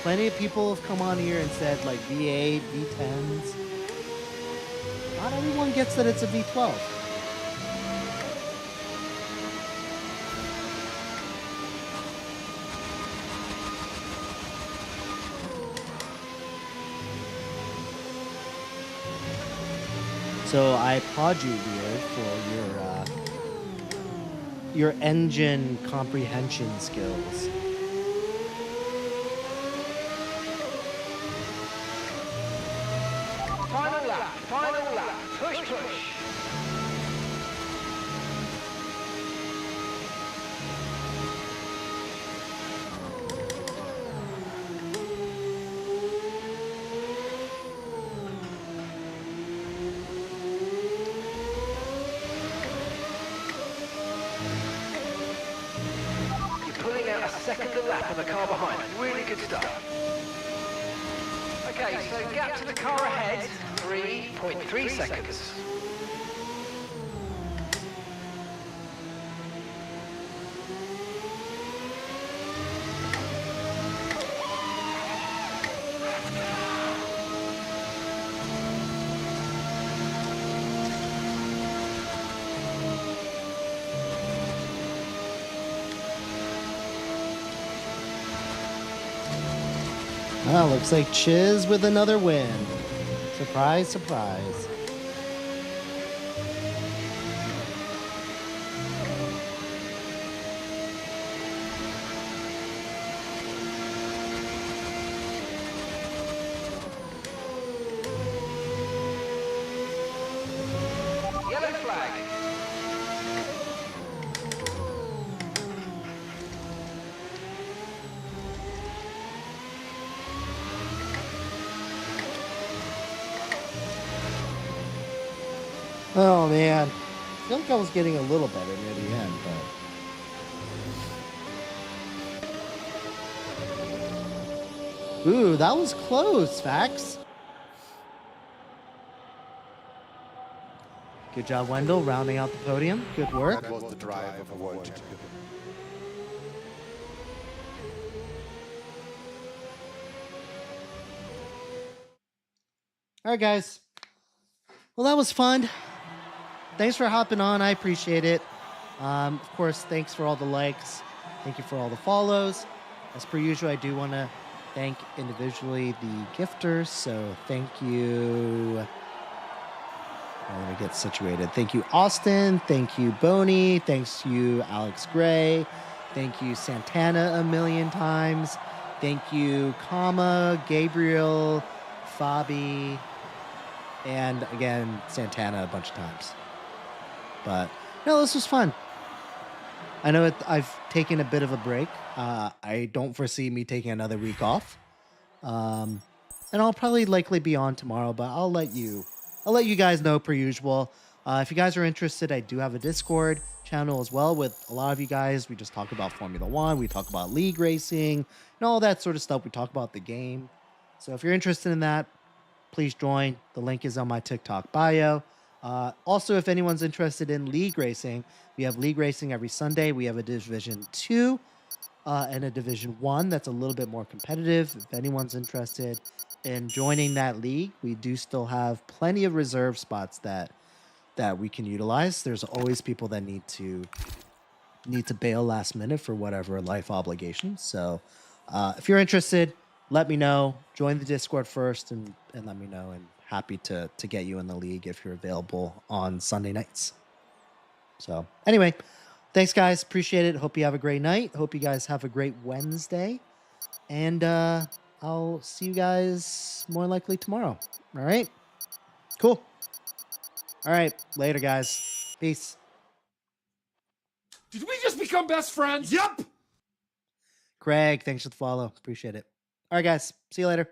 Plenty of people have come on here and said like V8, V10s. Not everyone gets that it's a V12. So I applaud you, Weird, for your engine comprehension skills. Final lap, final lap. Push, push. You're pulling out a second a lap on the car behind. Really good stuff. Okay, so gap to the car ahead, 3.3 seconds. Oh, looks like Chiz with another win. Surprise, surprise. Yellow flag. Oh man. I feel like I was getting a little better near the end, but. Ooh, that was close, Fax. Good job, Wendell, rounding out the podium. Good work. That was the drive of a world champion. All right, guys. Well, that was fun. Thanks for hopping on. I appreciate it. Of course, thanks for all the likes. Thank you for all the follows. As per usual, I do want to thank individually the gifters. So thank you. Let me get situated. Thank you, Austin. Thank you, Boney. Thanks you, Alex Gray. Thank you, Santana, a million times. Thank you, Kama, Gabriel, Fabi, and again, Santana a bunch of times. But no, this was fun. I know I've taken a bit of a break. I don't foresee me taking another week off. And I'll probably likely be on tomorrow, but I'll let you guys know per usual. If you guys are interested, I do have a Discord channel as well with a lot of you guys. We just talk about Formula One, we talk about league racing, and all that sort of stuff. We talk about the game. So if you're interested in that, please join. The link is on my TikTok bio. Also, if anyone's interested in league racing, we have league racing every Sunday. We have a Division 2 and a Division 1 that's a little bit more competitive. If anyone's interested in joining that league, we do still have plenty of reserve spots that we can utilize. There's always people that need to bail last minute for whatever life obligations. So if you're interested, let me know. Join the Discord first and let me know. And happy to get you in the league if you're available on Sunday nights. So anyway, thanks guys. Appreciate it. Hope you have a great night. Hope you guys have a great Wednesday. And I'll see you guys more likely tomorrow. All right? Cool. All right. Later, guys. Peace. Did we just become best friends? Yup! Craig, thanks for the follow. Appreciate it. All right, guys. See you later.